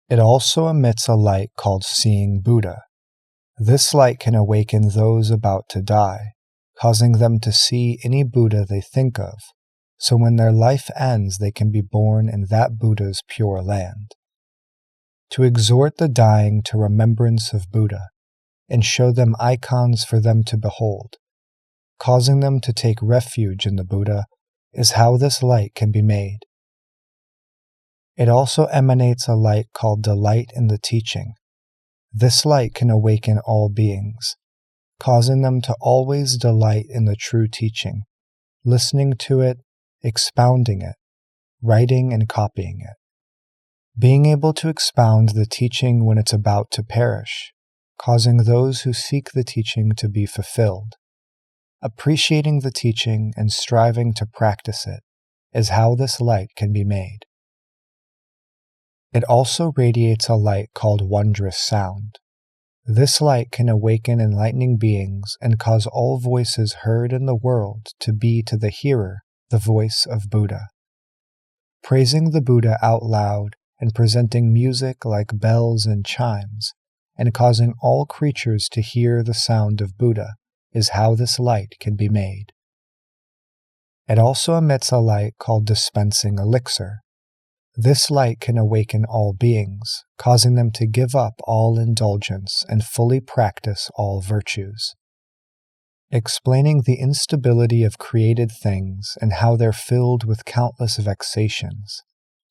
It also emits a light called seeing Buddha. This light can awaken those about to die, causing them to see any Buddha they think of, so when their life ends they can be born in that Buddha's pure land. To exhort the dying to remembrance of Buddha, and show them icons for them to behold, causing them to take refuge in the Buddha, is how this light can be made. It also emanates a light called delight in the teaching. This light can awaken all beings, causing them to always delight in the true teaching, listening to it, expounding it, writing and copying it. Being able to expound the teaching when it's about to perish, causing those who seek the teaching to be fulfilled. Appreciating the teaching and striving to practice it is how this light can be made. It also radiates a light called wondrous sound. This light can awaken enlightening beings and cause all voices heard in the world to be to the hearer the voice of Buddha. Praising the Buddha out loud and presenting music like bells and chimes, and causing all creatures to hear the sound of Buddha, is how this light can be made. It also emits a light called dispensing elixir. This light can awaken all beings, causing them to give up all indulgence and fully practice all virtues. Explaining the instability of created things and how they're filled with countless vexations,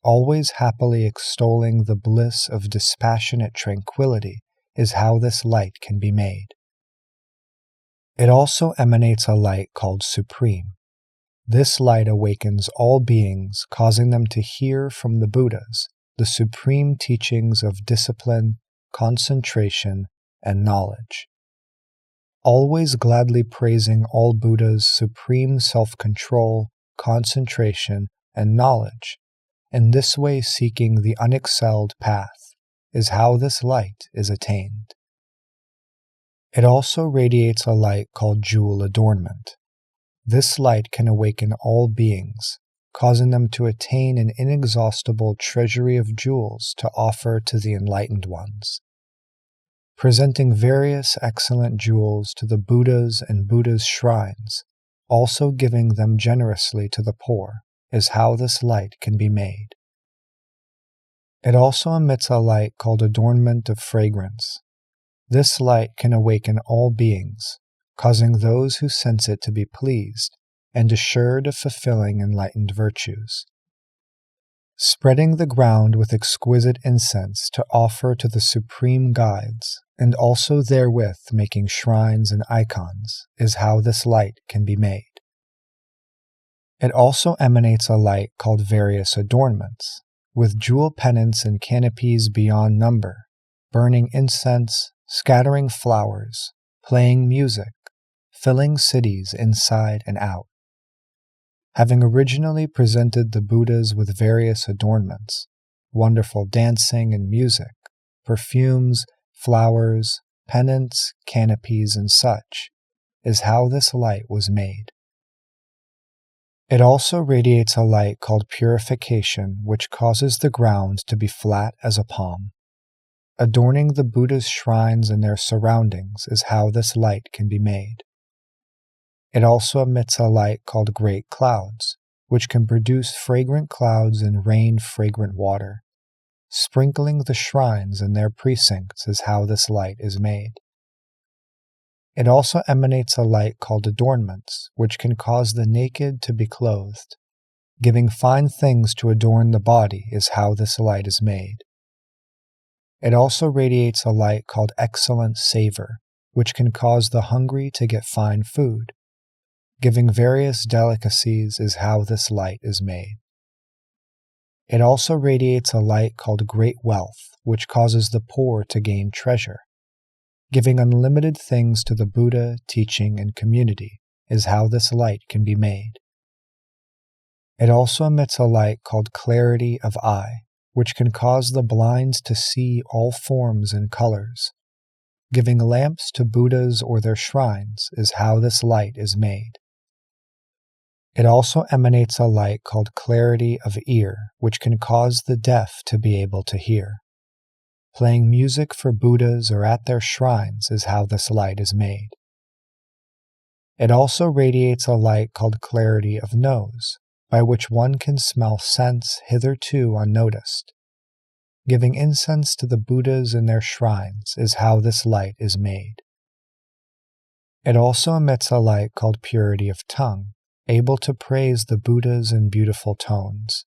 always happily extolling the bliss of dispassionate tranquility, is how this light can be made. It also emanates a light called supreme. This light awakens all beings, causing them to hear from the Buddhas the supreme teachings of discipline, concentration, and knowledge. Always gladly praising all Buddhas' supreme self-control, concentration, and knowledge, in this way seeking the unexcelled path, is how this light is attained. It also radiates a light called jewel adornment. This light can awaken all beings, causing them to attain an inexhaustible treasury of jewels to offer to the enlightened ones. Presenting various excellent jewels to the Buddhas and Buddha's shrines, also giving them generously to the poor, is how this light can be made. It also emits a light called adornment of fragrance. This light can awaken all beings, causing those who sense it to be pleased and assured of fulfilling enlightened virtues. Spreading the ground with exquisite incense to offer to the supreme guides, and also therewith making shrines and icons, is how this light can be made. It also emanates a light called various adornments, with jewel pennants and canopies beyond number, burning incense, scattering flowers, playing music, filling cities inside and out. Having originally presented the Buddhas with various adornments, wonderful dancing and music, perfumes, flowers, pennants, canopies, and such, is how this light was made. It also radiates a light called purification, which causes the ground to be flat as a palm. Adorning the Buddha's shrines and their surroundings is how this light can be made. It also emits a light called great clouds, which can produce fragrant clouds and rain fragrant water. Sprinkling the shrines and their precincts is how this light is made. It also emanates a light called adornments, which can cause the naked to be clothed. Giving fine things to adorn the body is how this light is made. It also radiates a light called excellent savor, which can cause the hungry to get fine food. Giving various delicacies is how this light is made. It also radiates a light called great wealth, which causes the poor to gain treasure. Giving unlimited things to the Buddha, teaching, and community is how this light can be made. It also emits a light called clarity of eye, which can cause the blind to see all forms and colors. Giving lamps to Buddhas or their shrines is how this light is made. It also emanates a light called clarity of ear, which can cause the deaf to be able to hear. Playing music for Buddhas or at their shrines is how this light is made. It also radiates a light called clarity of nose, by which one can smell scents hitherto unnoticed. Giving incense to the Buddhas in their shrines is how this light is made. It also emits a light called purity of tongue, able to praise the Buddhas in beautiful tones.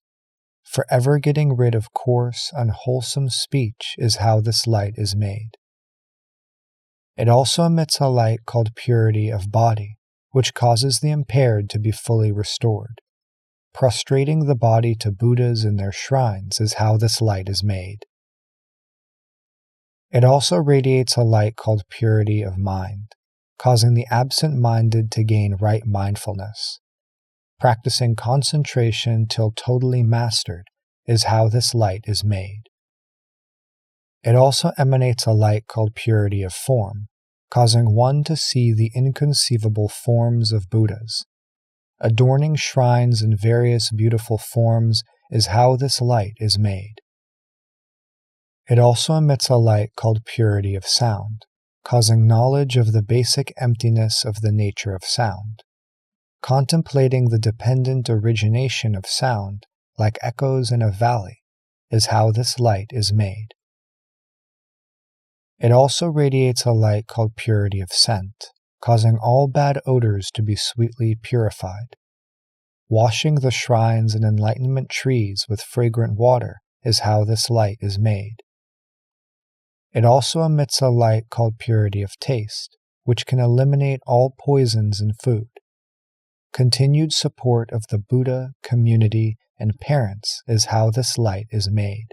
Forever getting rid of coarse, unwholesome speech is how this light is made. It also emits a light called purity of body, which causes the impaired to be fully restored. Prostrating the body to Buddhas in their shrines is how this light is made. It also radiates a light called purity of mind, causing the absent-minded to gain right mindfulness. Practicing concentration till totally mastered is how this light is made. It also emanates a light called purity of form, causing one to see the inconceivable forms of Buddhas. Adorning shrines in various beautiful forms is how this light is made. It also emits a light called purity of sound, causing knowledge of the basic emptiness of the nature of sound. Contemplating the dependent origination of sound, like echoes in a valley, is how this light is made. It also radiates a light called purity of scent, causing all bad odors to be sweetly purified. Washing the shrines and enlightenment trees with fragrant water is how this light is made. It also emits a light called purity of taste, which can eliminate all poisons in food. Continued support of the Buddha, community, and parents is how this light is made.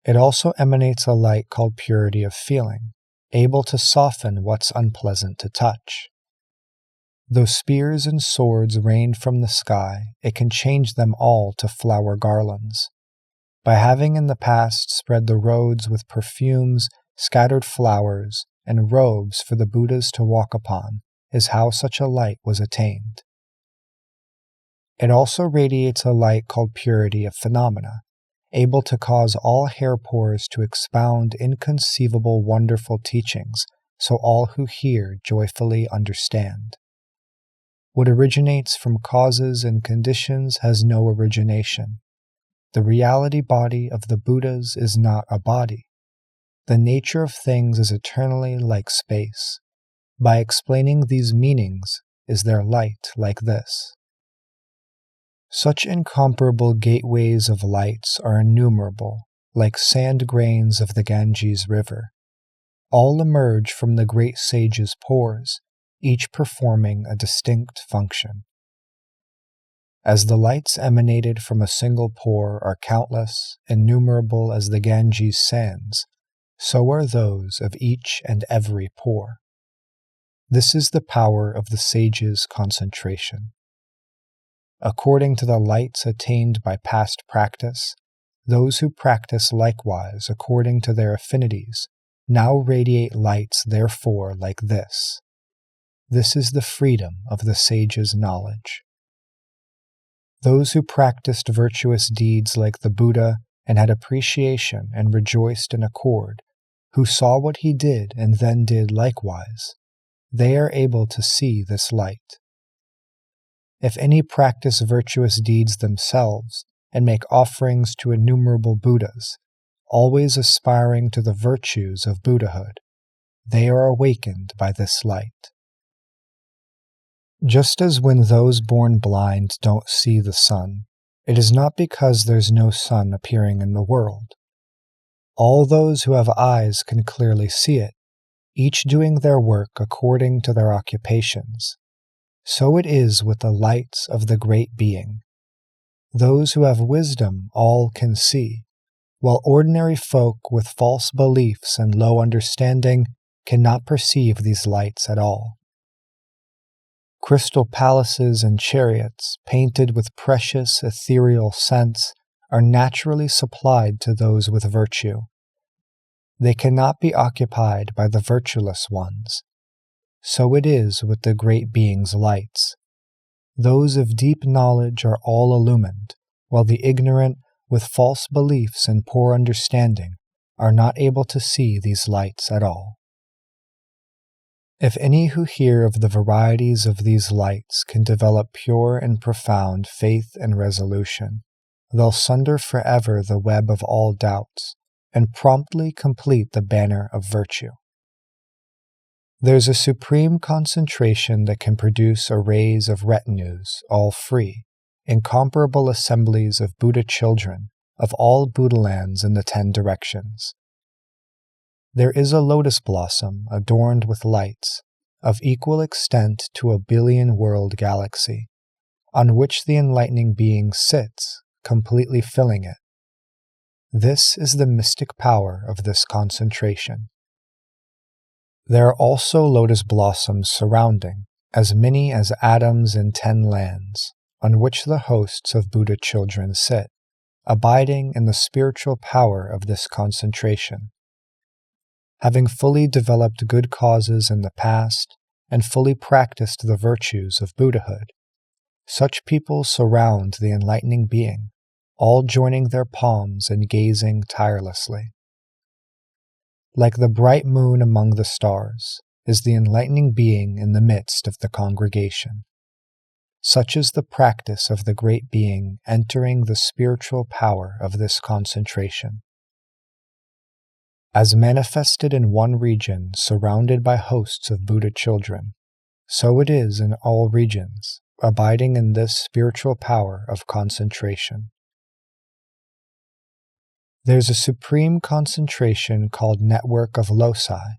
It also emanates a light called purity of feeling, able to soften what's unpleasant to touch. Though spears and swords rained from the sky, it can change them all to flower garlands. By having in the past spread the roads with perfumes, scattered flowers, and robes for the Buddhas to walk upon, is how such a light was attained. It also radiates a light called purity of phenomena, able to cause all hair pores to expound inconceivable wonderful teachings, so all who hear joyfully understand. What originates from causes and conditions has no origination. The reality body of the Buddhas is not a body. The nature of things is eternally like space. By explaining these meanings, is their light like this. Such incomparable gateways of lights are innumerable, like sand grains of the Ganges River. All emerge from the great sage's pores, each performing a distinct function. As the lights emanated from a single pore are countless, innumerable as the Ganges sands, so are those of each and every pore. This is the power of the sage's concentration. According to the lights attained by past practice, those who practice likewise according to their affinities now radiate lights therefore like this. This is the freedom of the sage's knowledge. Those who practiced virtuous deeds like the Buddha and had appreciation and rejoiced in accord, who saw what he did and then did likewise, they are able to see this light. If any practice virtuous deeds themselves and make offerings to innumerable Buddhas, always aspiring to the virtues of Buddhahood, they are awakened by this light. Just as when those born blind don't see the sun, it is not because there's no sun appearing in the world. All those who have eyes can clearly see it, each doing their work according to their occupations. So it is with the lights of the Great Being. Those who have wisdom all can see, while ordinary folk with false beliefs and low understanding cannot perceive these lights at all. Crystal palaces and chariots, painted with precious ethereal scents, are naturally supplied to those with virtue. They cannot be occupied by the virtueless ones. So it is with the Great Being's lights. Those of deep knowledge are all illumined, while the ignorant, with false beliefs and poor understanding, are not able to see these lights at all. If any who hear of the varieties of these lights can develop pure and profound faith and resolution, they'll sunder forever the web of all doubts, and promptly complete the banner of virtue. There's a supreme concentration that can produce arrays of retinues, all free, incomparable assemblies of Buddha children, of all Buddha lands in the 10 directions. There is a lotus blossom adorned with lights, of equal extent to a billion-world galaxy, on which the enlightening being sits, completely filling it. This is the mystic power of this concentration. There are also lotus blossoms surrounding, as many as atoms in 10 lands, on which the hosts of Buddha children sit, abiding in the spiritual power of this concentration. Having fully developed good causes in the past and fully practiced the virtues of Buddhahood, such people surround the enlightening being, all joining their palms and gazing tirelessly. Like the bright moon among the stars is the enlightening being in the midst of the congregation. Such is the practice of the Great Being entering the spiritual power of this concentration. As manifested in one region surrounded by hosts of Buddha children, so it is in all regions, abiding in this spiritual power of concentration. There's a supreme concentration called network of loci.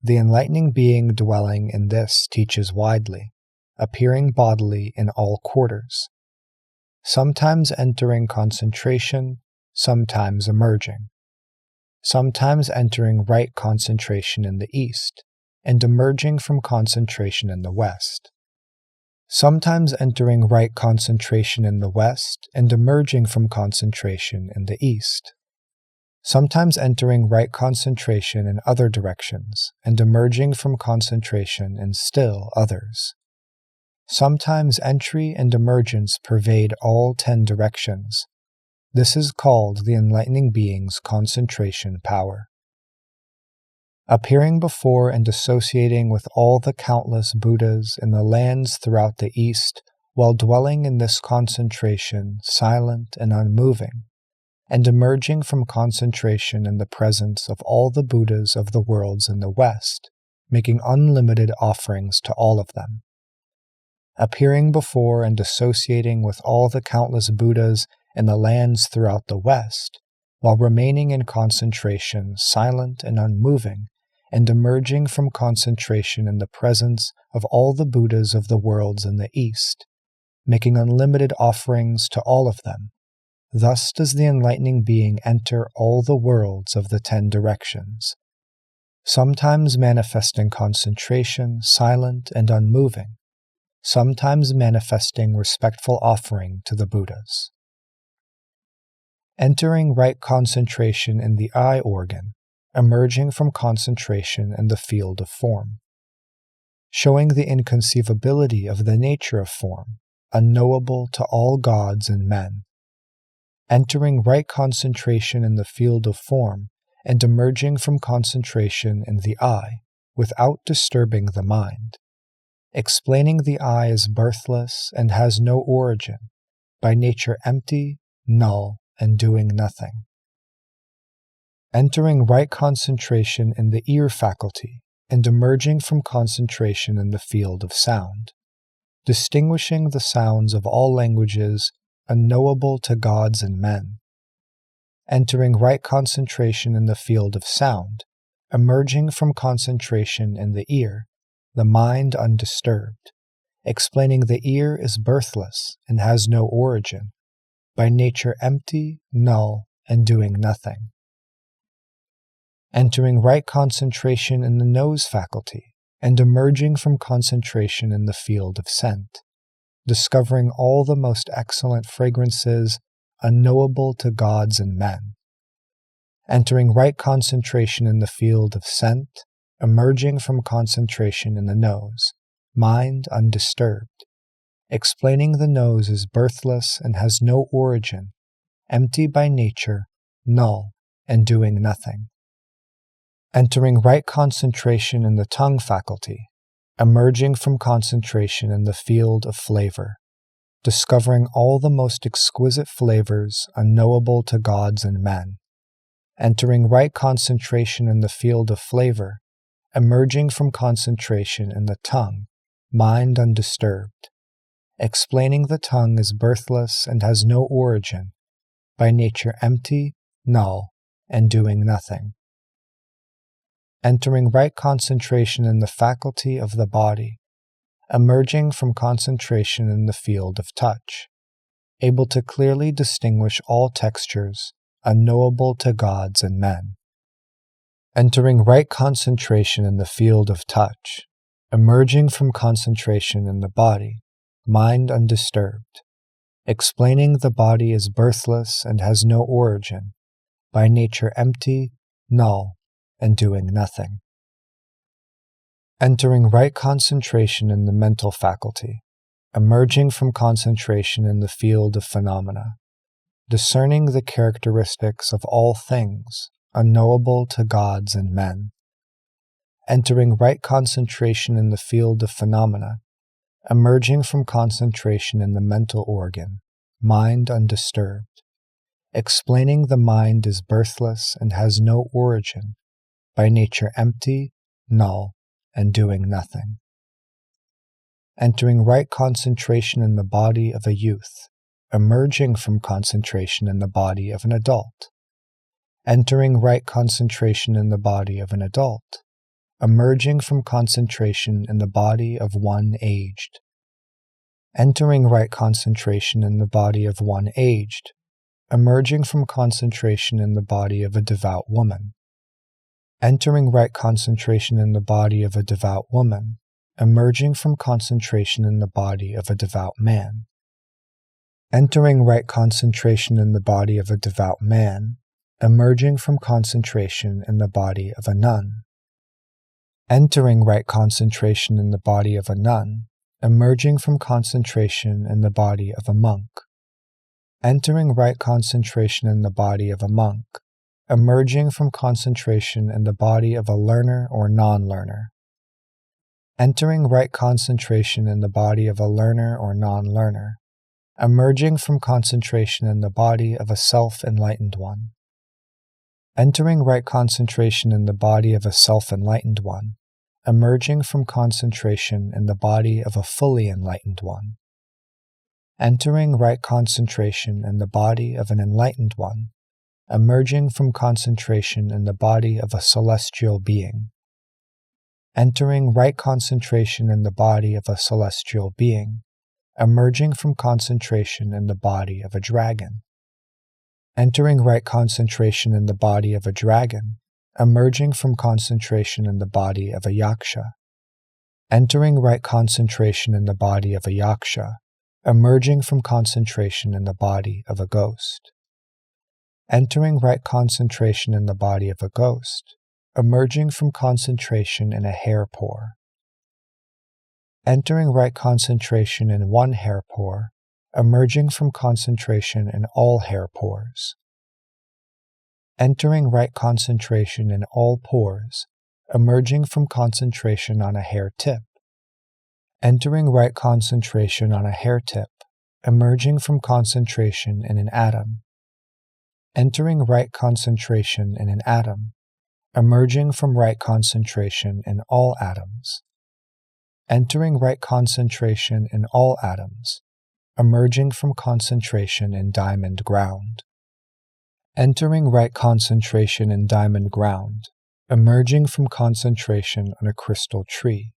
The enlightening being dwelling in this teaches widely, appearing bodily in all quarters, sometimes entering concentration, sometimes emerging, sometimes entering right concentration in the east, and emerging from concentration in the west, sometimes entering right concentration in the west and emerging from concentration in the east, sometimes entering right concentration in other directions and emerging from concentration in still others. Sometimes entry and emergence pervade all 10 directions. This is called the enlightening being's concentration power. appearing before and associating with all the countless Buddhas in the lands throughout the East, while dwelling in this concentration, silent and unmoving, and emerging from concentration in the presence of all the Buddhas of the worlds in the West, making unlimited offerings to all of them. Appearing before and associating with all the countless Buddhas in the lands throughout the West, while remaining in concentration, silent and unmoving, and emerging from concentration in the presence of all the Buddhas of the worlds in the East, making unlimited offerings to all of them. Thus does the enlightening being enter all the worlds of the 10 directions, sometimes manifesting concentration, silent and unmoving, sometimes manifesting respectful offering to the Buddhas. Entering right concentration in the eye organ, emerging from concentration in the field of form, showing the inconceivability of the nature of form, unknowable to all gods and men. Entering right concentration in the field of form and emerging from concentration in the eye without disturbing the mind, explaining the eye as birthless and has no origin, by nature empty, null, and doing nothing. Entering right concentration in the ear faculty and emerging from concentration in the field of sound, distinguishing the sounds of all languages unknowable to gods and men. Entering right concentration in the field of sound, emerging from concentration in the ear, the mind undisturbed, explaining the ear is birthless and has no origin, by nature empty, null, and doing nothing. Entering right concentration in the nose faculty and emerging from concentration in the field of scent, discovering all the most excellent fragrances unknowable to gods and men. Entering right concentration in the field of scent, emerging from concentration in the nose, mind undisturbed, explaining the nose is birthless and has no origin, empty by nature, null, and doing nothing. Entering right concentration in the tongue faculty, emerging from concentration in the field of flavor, discovering all the most exquisite flavors unknowable to gods and men. Entering right concentration in the field of flavor, emerging from concentration in the tongue, mind undisturbed, explaining the tongue is birthless and has no origin, by nature empty, null, and doing nothing. Entering right concentration in the faculty of the body, emerging from concentration in the field of touch, able to clearly distinguish all textures unknowable to gods and men. Entering right concentration in the field of touch, emerging from concentration in the body, mind undisturbed, explaining the body is birthless and has no origin, by nature empty, null, and doing nothing. Entering right concentration in the mental faculty, emerging from concentration in the field of phenomena, discerning the characteristics of all things unknowable to gods and men. Entering right concentration in the field of phenomena, emerging from concentration in the mental organ, mind undisturbed, explaining the mind is birthless and has no origin, by nature empty, null, and doing nothing. Entering right concentration in the body of a youth, emerging from concentration in the body of an adult. Entering right concentration in the body of an adult, emerging from concentration in the body of one aged. Entering right concentration in the body of one aged, emerging from concentration in the body of a devout woman. Entering right concentration in the body of a devout woman, emerging from concentration in the body of a devout man. Entering right concentration in the body of a devout man, emerging from concentration in the body of a nun. Entering right concentration in the body of a nun, emerging from concentration in the body of a monk. Entering right concentration in the body of a monk, emerging from concentration in the body of a learner or non-learner. Entering right concentration in the body of a learner or non-learner, emerging from concentration in the body of a self-enlightened one. Entering right concentration in the body of a self-enlightened one, emerging from concentration in the body of a fully enlightened one. Entering right concentration in the body of an enlightened one, emerging from concentration in the body of a celestial being. Entering right concentration in the body of a celestial being, emerging from concentration in the body of a dragon. Entering right concentration in the body of a dragon, emerging from concentration in the body of a yaksha. Entering right concentration in the body of a yaksha, emerging from concentration in the body of a ghost. Entering right concentration in the body of a ghost, emerging from concentration in a hair pore. Entering right concentration in one hair pore, emerging from concentration in all hair pores. Entering right concentration in all pores, emerging from concentration on a hair tip. Entering right concentration on a hair tip, emerging from concentration in an atom. Entering right concentration in an atom, emerging from right concentration in all atoms. Entering right concentration in all atoms, emerging from concentration in diamond ground. Entering right concentration in diamond ground, emerging from concentration on a crystal tree.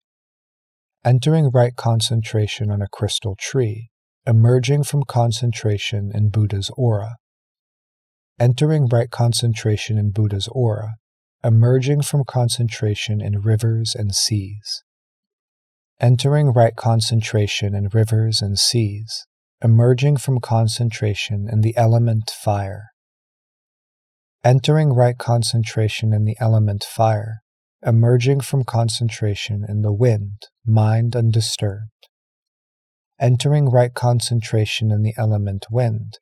Entering right concentration on a crystal tree, emerging from concentration in Buddha's aura. Entering right concentration in Buddha's aura, emerging from concentration in rivers and seas. Entering right concentration in rivers and seas, emerging from concentration in the element fire. Entering right concentration in the element fire, emerging from concentration in the wind, mind undisturbed. Entering right concentration in the element wind,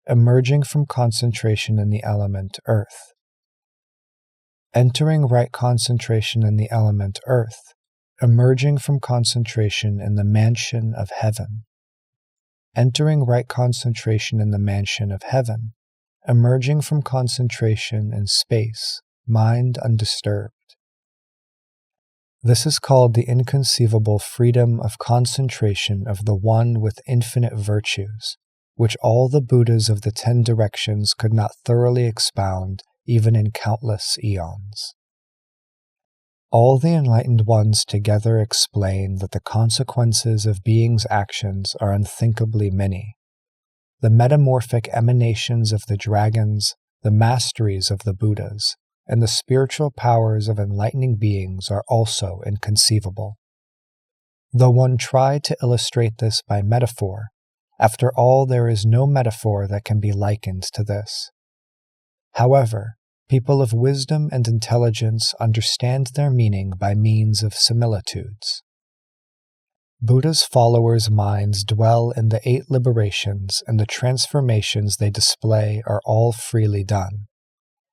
emerging from concentration in the element earth. Entering right concentration in the element earth, emerging from concentration in the mansion of heaven. Entering right concentration in the mansion of heaven, emerging from concentration in space, mind undisturbed. This is called the inconceivable freedom of concentration of the One with infinite virtues, which all the Buddhas of the 10 directions could not thoroughly expound even in countless eons. All the enlightened ones together explain that the consequences of beings' actions are unthinkably many. The metamorphic emanations of the dragons, the masteries of the Buddhas, and the spiritual powers of enlightening beings are also inconceivable. Though one try to illustrate this by metaphor, after all there is no metaphor that can be likened to this. However, people of wisdom and intelligence understand their meaning by means of similitudes. Buddha's followers' minds dwell in the 8 liberations, and the transformations they display are all freely done.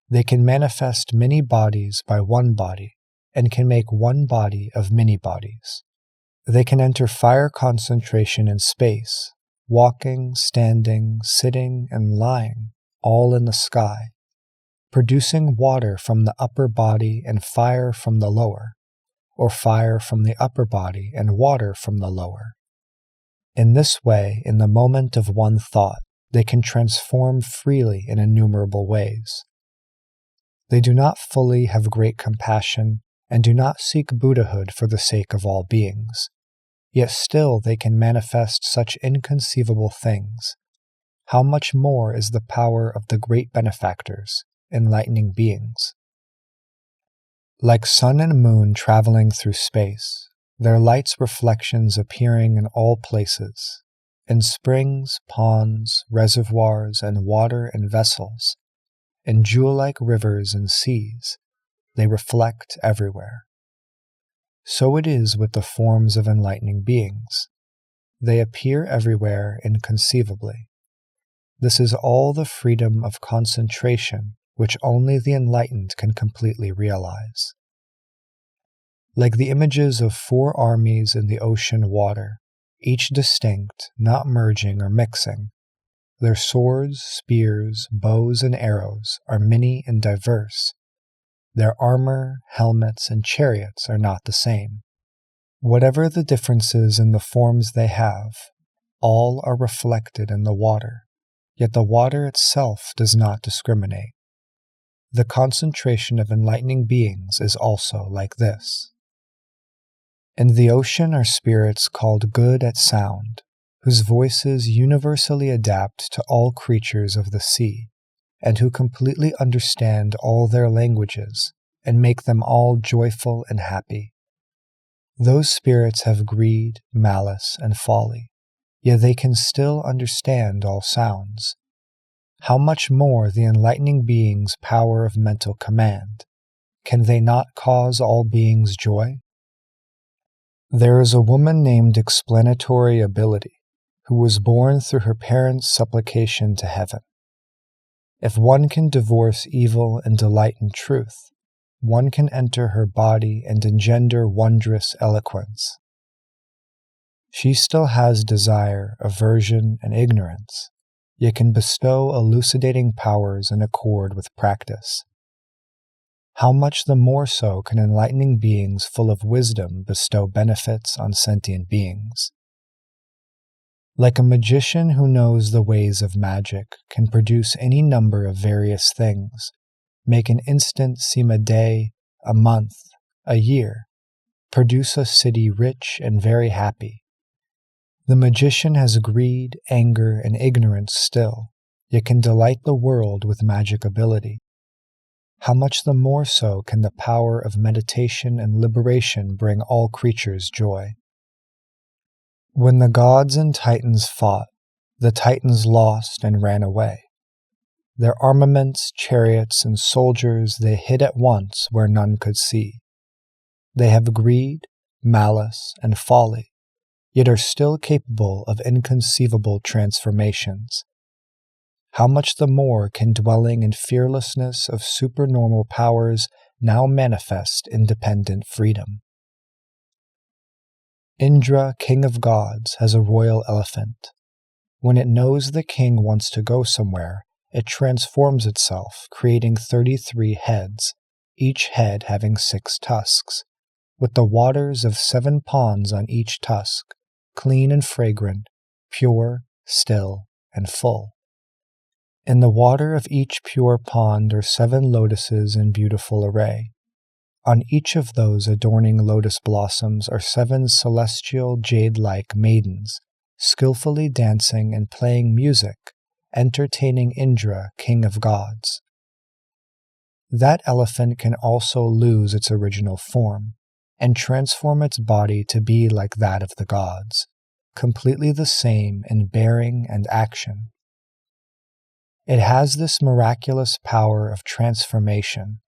They can manifest many bodies by one body, and can make one body of many bodies. They can enter fire concentration in space, walking, standing, sitting, and lying, all in the sky, producing water from the upper body and fire from the lower, or fire from the upper body and water from the lower. In this way, in the moment of one thought, they can transform freely in innumerable ways. They do not fully have great compassion and do not seek Buddhahood for the sake of all beings, yet still they can manifest such inconceivable things. How much more is the power of the great benefactors, enlightening beings? Like sun and moon traveling through space, their lights' reflections appearing in all places, in springs, ponds, reservoirs, and water and vessels, in jewel-like rivers and seas, they reflect everywhere. So it is with the forms of enlightening beings. They appear everywhere inconceivably. This is all the freedom of concentration which only the enlightened can completely realize. Like the images of 4 armies in the ocean water, each distinct, not merging or mixing, their swords, spears, bows, and arrows are many and diverse. Their armor, helmets, and chariots are not the same. Whatever the differences in the forms they have, all are reflected in the water, yet the water itself does not discriminate. The concentration of enlightening beings is also like this. In the ocean are spirits called good at sound, whose voices universally adapt to all creatures of the sea, and who completely understand all their languages and make them all joyful and happy. Those spirits have greed, malice, and folly, yet they can still understand all sounds. How much more the enlightening being's power of mental command? Can they not cause all beings joy? There is a woman named Explanatory Ability, who was born through her parents' supplication to heaven. If one can divorce evil and delight in truth, one can enter her body and engender wondrous eloquence. She still has desire, aversion, and ignorance, yet can bestow elucidating powers in accord with practice. How much the more so can enlightening beings full of wisdom bestow benefits on sentient beings? Like a magician who knows the ways of magic can produce any number of various things, make an instant seem a day, a month, a year, produce a city rich and very happy. The magician has greed, anger, and ignorance still, yet can delight the world with magic ability. How much the more so can the power of meditation and liberation bring all creatures joy? When the gods and titans fought, the titans lost and ran away. Their armaments, chariots, and soldiers they hid at once where none could see. They have greed, malice, and folly, yet are still capable of inconceivable transformations. How much the more can dwelling in fearlessness of supernormal powers now manifest independent freedom? Indra, king of gods, has a royal elephant. When it knows the king wants to go somewhere, it transforms itself, creating 33 heads, each head having 6 tusks, with the waters of 7 ponds on each tusk, clean and fragrant, pure, still, and full. In the water of each pure pond are 7 lotuses in beautiful array. On each of those adorning lotus blossoms are 7 celestial jade-like maidens, skillfully dancing and playing music, entertaining Indra, king of gods. That elephant can also lose its original form, and transform its body to be like that of the gods, completely the same in bearing and action. It has this miraculous power of transformation.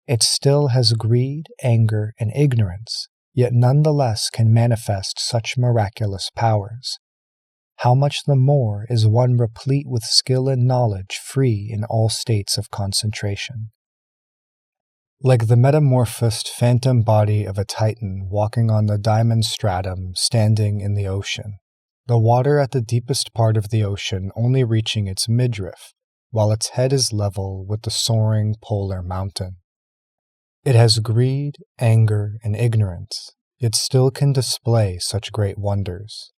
It still has greed, anger, and ignorance, yet nonetheless can manifest such miraculous powers. How much the more is one replete with skill and knowledge free in all states of concentration? Like the metamorphosed phantom body of a titan walking on the diamond stratum standing in the ocean, the water at the deepest part of the ocean only reaching its midriff, while its head is level with the soaring polar mountain. It has greed, anger, and ignorance, yet still can display such great wonders.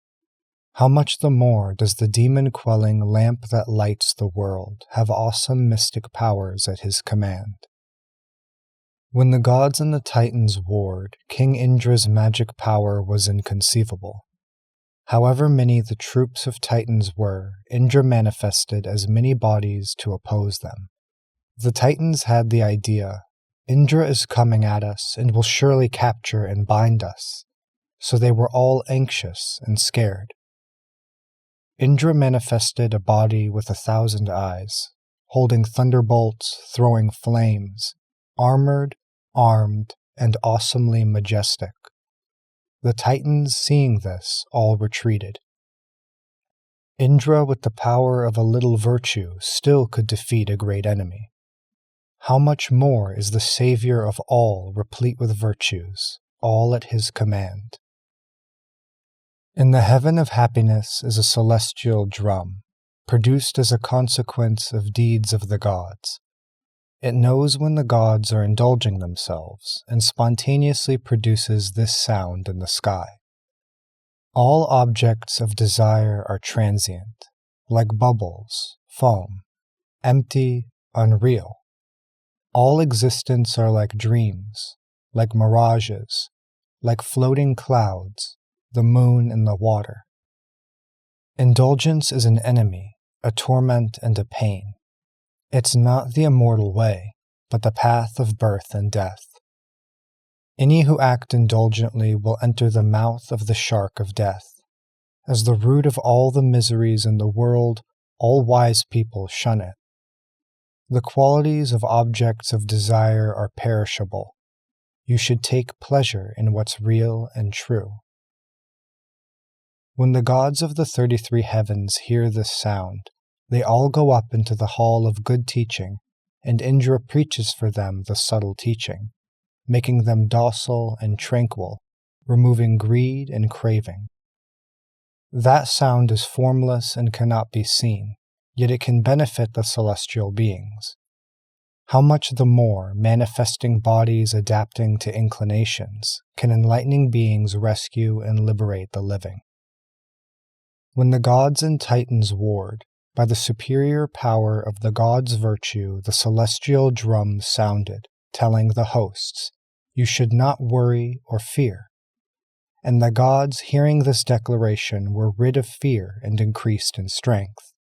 How much the more does the demon-quelling lamp that lights the world have awesome mystic powers at his command? When the gods and the titans warred, King Indra's magic power was inconceivable. However many the troops of titans were, Indra manifested as many bodies to oppose them. The titans had the idea, Indra is coming at us and will surely capture and bind us, so they were all anxious and scared. Indra manifested a body with 1,000 eyes, holding thunderbolts, throwing flames, armored, armed, and awesomely majestic. The Titans, seeing this, all retreated. Indra, with the power of a little virtue, still could defeat a great enemy. How much more is the Savior of all replete with virtues, all at his command? In the heaven of happiness is a celestial drum, produced as a consequence of deeds of the gods. It knows when the gods are indulging themselves, and spontaneously produces this sound in the sky. All objects of desire are transient, like bubbles, foam, empty, unreal. All existence are like dreams, like mirages, like floating clouds, the moon and the water. Indulgence is an enemy, a torment and a pain. It's not the immortal way, but the path of birth and death. Any who act indulgently will enter the mouth of the shark of death. As the root of all the miseries in the world, all wise people shun it. The qualities of objects of desire are perishable. You should take pleasure in what's real and true. When the gods of the 33 heavens hear this sound, they all go up into the hall of good teaching, and Indra preaches for them the subtle teaching, making them docile and tranquil, removing greed and craving. That sound is formless and cannot be seen, yet it can benefit the celestial beings. How much the more manifesting bodies adapting to inclinations can enlightening beings rescue and liberate the living. When the gods and titans warred, by the superior power of the gods' virtue the celestial drum sounded, telling the hosts, "You should not worry or fear." And the gods, hearing this declaration, were rid of fear and increased in strength.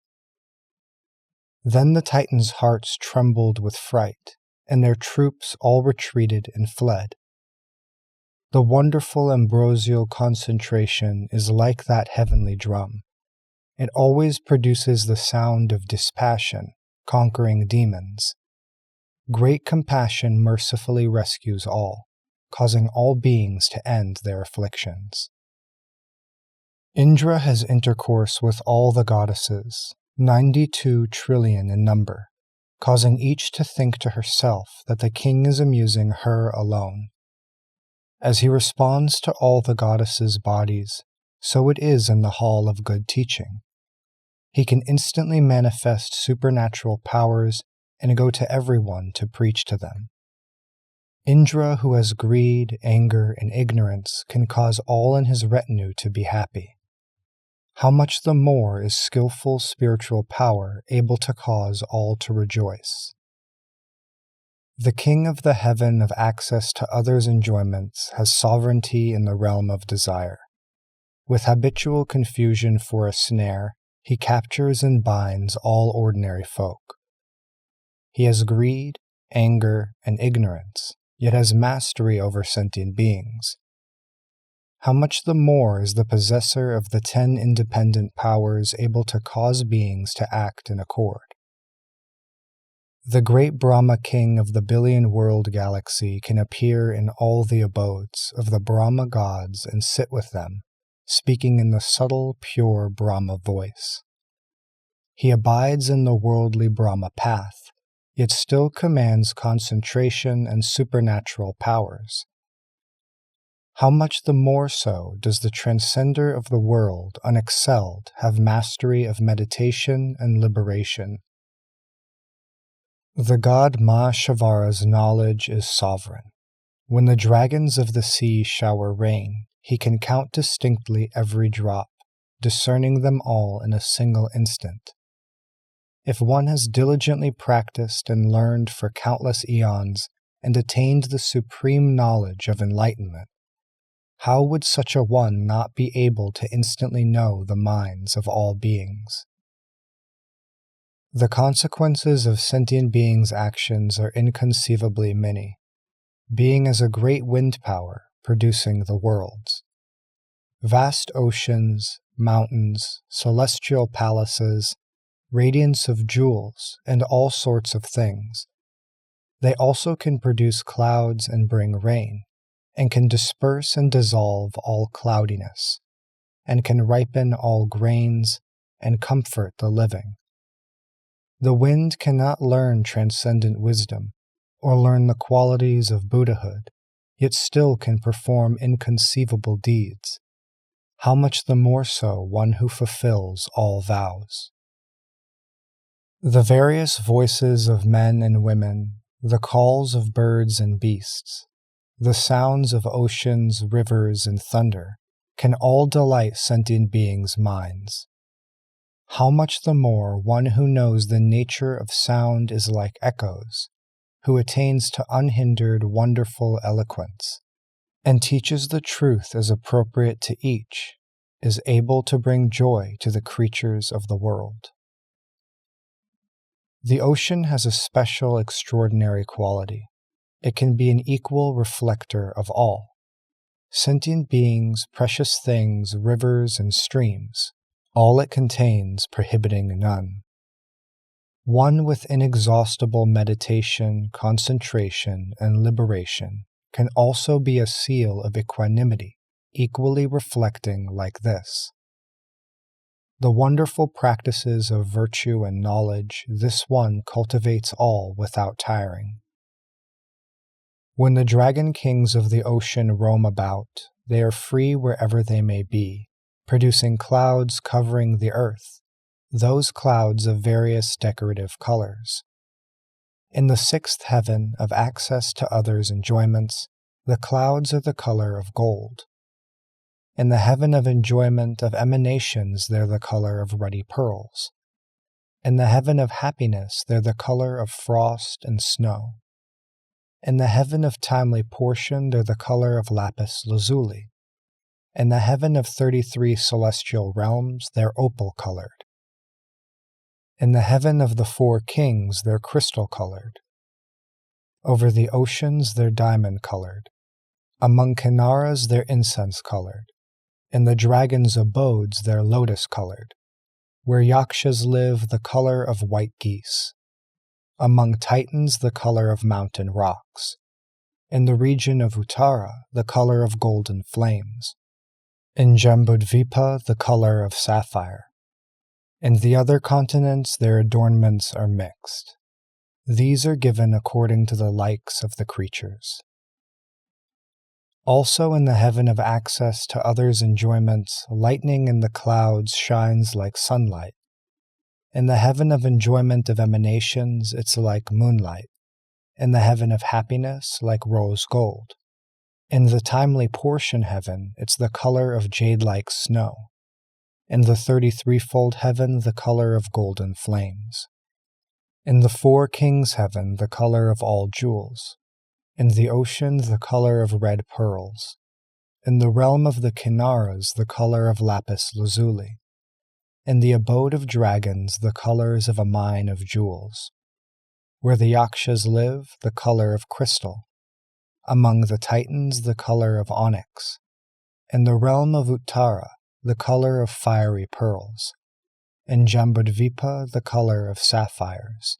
Then the Titans' hearts trembled with fright, and their troops all retreated and fled. The wonderful ambrosial concentration is like that heavenly drum. It always produces the sound of dispassion, conquering demons. Great compassion mercifully rescues all, causing all beings to end their afflictions. Indra has intercourse with all the goddesses, 92 trillion in number, causing each to think to herself that the king is amusing her alone. As he responds to all the goddesses' bodies, so it is in the hall of good teaching. He can instantly manifest supernatural powers and go to everyone to preach to them. Indra, who has greed, anger, and ignorance, can cause all in his retinue to be happy. How much the more is skillful spiritual power able to cause all to rejoice? The king of the heaven of access to others' enjoyments has sovereignty in the realm of desire. With habitual confusion for a snare, he captures and binds all ordinary folk. He has greed, anger, and ignorance, yet has mastery over sentient beings. How much the more is the possessor of the 10 independent powers able to cause beings to act in accord? The great Brahma king of the billion-world galaxy can appear in all the abodes of the Brahma gods and sit with them, speaking in the subtle, pure Brahma voice. He abides in the worldly Brahma path, yet still commands concentration and supernatural powers. How much the more so does the transcender of the world unexcelled have mastery of meditation and liberation? The god Mahashavara's knowledge is sovereign. When the dragons of the sea shower rain, he can count distinctly every drop, discerning them all in a single instant. If one has diligently practiced and learned for countless eons and attained the supreme knowledge of enlightenment, how would such a one not be able to instantly know the minds of all beings? The consequences of sentient beings' actions are inconceivably many, being as a great wind power producing the worlds. Vast oceans, mountains, celestial palaces, radiance of jewels, and all sorts of things. They also can produce clouds and bring rain, and can disperse and dissolve all cloudiness, and can ripen all grains, and comfort the living. The wind cannot learn transcendent wisdom or learn the qualities of Buddhahood, yet still can perform inconceivable deeds. How much the more so one who fulfills all vows. The various voices of men and women, the calls of birds and beasts, the sounds of oceans, rivers, and thunder, can all delight sentient beings' minds. How much the more one who knows the nature of sound is like echoes, who attains to unhindered, wonderful eloquence, and teaches the truth as appropriate to each, is able to bring joy to the creatures of the world. The ocean has a special, extraordinary quality. It can be an equal reflector of all. Sentient beings, precious things, rivers, and streams, all it contains, prohibiting none. One with inexhaustible meditation, concentration, and liberation can also be a seal of equanimity, equally reflecting like this. The wonderful practices of virtue and knowledge, this one cultivates all without tiring. When the dragon kings of the ocean roam about, they are free wherever they may be, producing clouds covering the earth, those clouds of various decorative colors. In the sixth heaven of access to others' enjoyments, the clouds are the color of gold. In the heaven of enjoyment of emanations, they're the color of ruddy pearls. In the heaven of happiness, they're the color of frost and snow. In the heaven of timely portion, they're the color of lapis lazuli. In the heaven of 33 celestial realms, they're opal-colored. In the heaven of the 4 kings, they're crystal-colored. Over the oceans, they're diamond-colored. Among Kinaras, they're incense-colored. In the dragon's abodes, they're lotus-colored. Where yakshas live, the color of white geese. Among titans, the color of mountain rocks. In the region of Uttara, the color of golden flames. In Jambudvipa, the color of sapphire. In the other continents, their adornments are mixed. These are given according to the likes of the creatures. Also in the heaven of access to others' enjoyments, lightning in the clouds shines like sunlight. In the heaven of enjoyment of emanations, it's like moonlight. In the heaven of happiness, like rose gold. In the timely portion heaven, it's the color of jade-like snow. In the 33-fold heaven, the color of golden flames. In the 4 kings' heaven, the color of all jewels. In the ocean, the color of red pearls. In the realm of the Kinaras, the color of lapis lazuli. In the abode of dragons, the colors of a mine of jewels. Where the yakshas live, the color of crystal. Among the titans, the color of onyx. In the realm of Uttara, the color of fiery pearls. In Jambudvipa, the color of sapphires.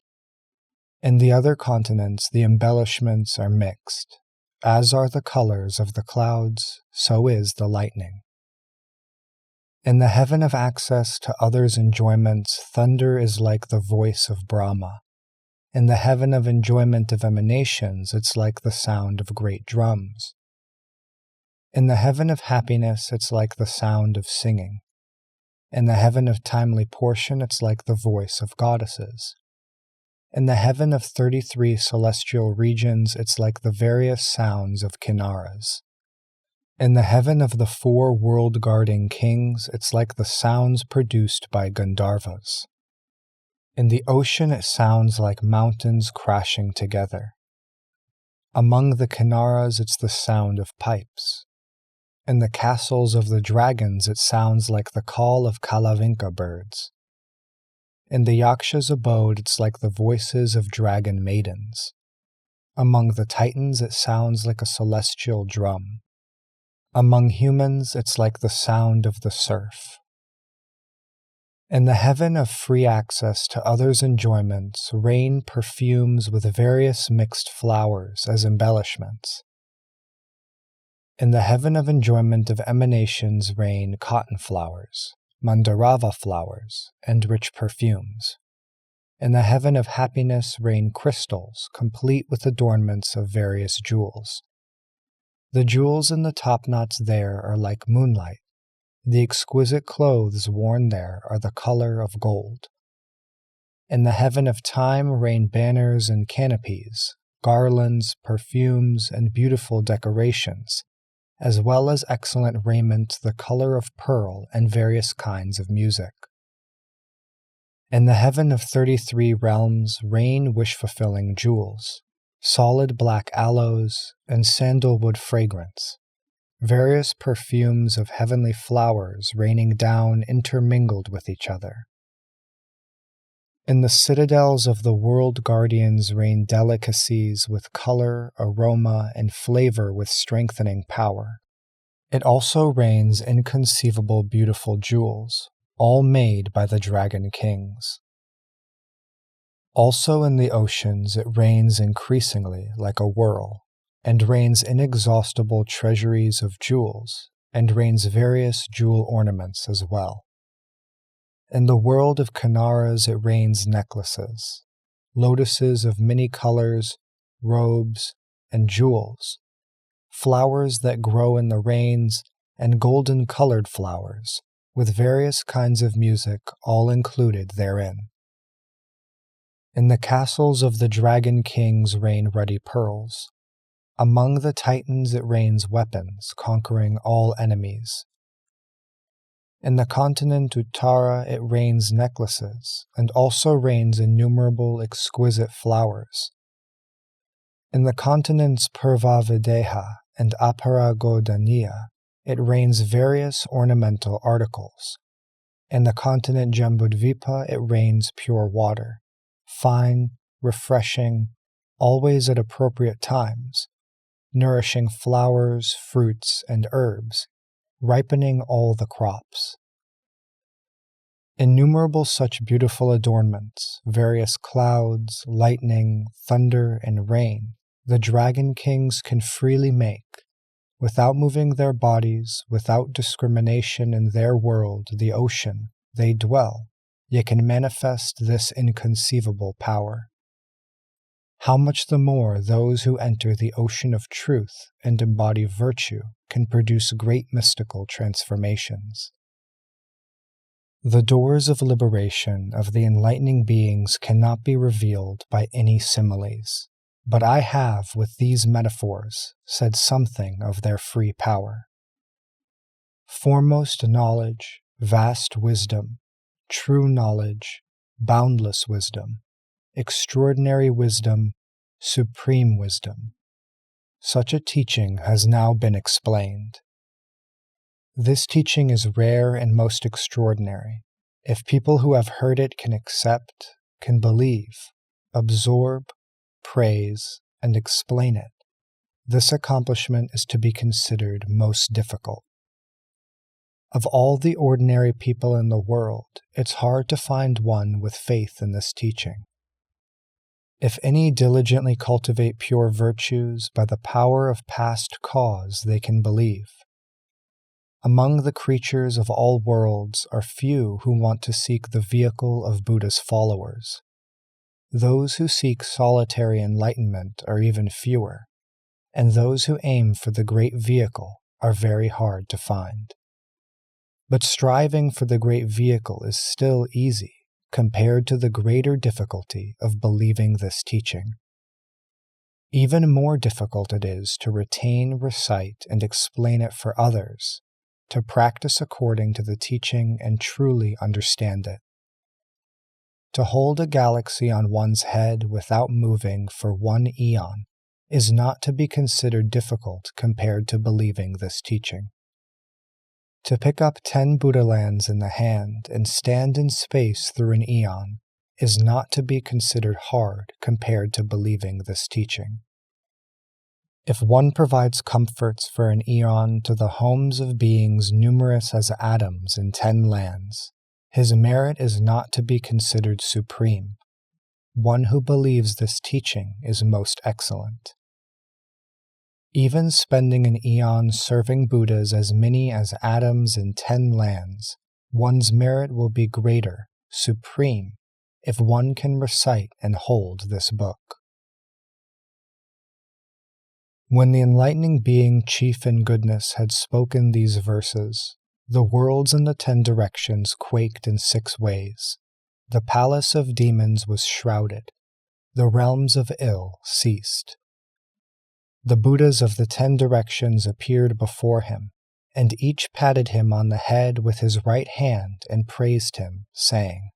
In the other continents, the embellishments are mixed. As are the colors of the clouds, so is the lightning. In the heaven of access to others' enjoyments, thunder is like the voice of Brahma. In the heaven of enjoyment of emanations, it's like the sound of great drums. In the heaven of happiness, it's like the sound of singing. In the heaven of timely portion, it's like the voice of goddesses. In the heaven of 33 celestial regions, it's like the various sounds of Kinaras. In the heaven of the 4 world-guarding kings, it's like the sounds produced by Gandharvas. In the ocean, it sounds like mountains crashing together. Among the Kinaras, it's the sound of pipes. In the castles of the dragons, it sounds like the call of Kalavinka birds. In the yaksha's abode, it's like the voices of dragon maidens. Among the titans, it sounds like a celestial drum. Among humans, it's like the sound of the surf. In the heaven of free access to others' enjoyments, rain perfumes with various mixed flowers as embellishments. In the heaven of enjoyment of emanations reign cotton flowers, mandarava flowers, and rich perfumes. In the heaven of happiness reign crystals, complete with adornments of various jewels. The jewels in the topknots there are like moonlight. The exquisite clothes worn there are the color of gold. In the heaven of time reign banners and canopies, garlands, perfumes, and beautiful decorations, as well as excellent raiment the color of pearl and various kinds of music. In the heaven of 33 realms reign wish-fulfilling jewels, solid black aloes, and sandalwood fragrance, various perfumes of heavenly flowers raining down intermingled with each other. In the citadels of the world guardians reign delicacies with color, aroma, and flavor with strengthening power. It also rains inconceivable beautiful jewels, all made by the dragon kings. Also in the oceans it rains increasingly like a whirl, and rains inexhaustible treasuries of jewels, and rains various jewel ornaments as well. In the world of Kanaras it rains necklaces, lotuses of many colors, robes, and jewels, flowers that grow in the rains, and golden-colored flowers, with various kinds of music all included therein. In the castles of the dragon kings reign ruddy pearls. Among the Titans it rains weapons, conquering all enemies. In the continent Uttara it rains necklaces, and also rains innumerable exquisite flowers. In the continents Purvavideha and Aparagodaniya it rains various ornamental articles. In the continent Jambudvipa it rains pure water, fine, refreshing, always at appropriate times, nourishing flowers, fruits, and herbs, ripening all the crops. Innumerable such beautiful adornments, various clouds, lightning, thunder, and rain, the dragon kings can freely make, without moving their bodies, without discrimination in their world, the ocean, they dwell, yet can manifest this inconceivable power. How much the more those who enter the ocean of truth and embody virtue can produce great mystical transformations. The doors of liberation of the enlightening beings cannot be revealed by any similes, but I have, with these metaphors, said something of their free power. Foremost knowledge, vast wisdom, true knowledge, boundless wisdom, extraordinary wisdom, supreme wisdom. Such a teaching has now been explained. This teaching is rare and most extraordinary. If people who have heard it can accept, can believe, absorb, praise, and explain it, this accomplishment is to be considered most difficult. Of all the ordinary people in the world, it's hard to find one with faith in this teaching. If any diligently cultivate pure virtues, by the power of past cause they can believe. Among the creatures of all worlds are few who want to seek the vehicle of Buddha's followers. Those who seek solitary enlightenment are even fewer, and those who aim for the great vehicle are very hard to find. But striving for the great vehicle is still easy compared to the greater difficulty of believing this teaching. Even more difficult it is to retain, recite, and explain it for others, to practice according to the teaching and truly understand it. To hold a galaxy on one's head without moving for 1 eon is not to be considered difficult compared to believing this teaching. To pick up 10 Buddha lands in the hand and stand in space through an eon is not to be considered hard compared to believing this teaching. If one provides comforts for an eon to the homes of beings numerous as atoms in 10 lands, his merit is not to be considered supreme. One who believes this teaching is most excellent. Even spending an eon serving Buddhas as many as atoms in 10 lands One's merit will be greater, supreme, if one can recite and hold this book. When the enlightening being chief in goodness had spoken these verses, the worlds in the 10 directions quaked in 6 ways. The palace of demons was shrouded. The realms of ill ceased. The Buddhas of the 10 directions appeared before him, and each patted him on the head with his right hand and praised him, saying,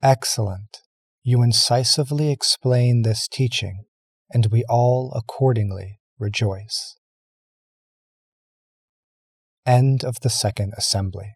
"Excellent! You incisively explain this teaching, and we all accordingly rejoice." End of the Second Assembly.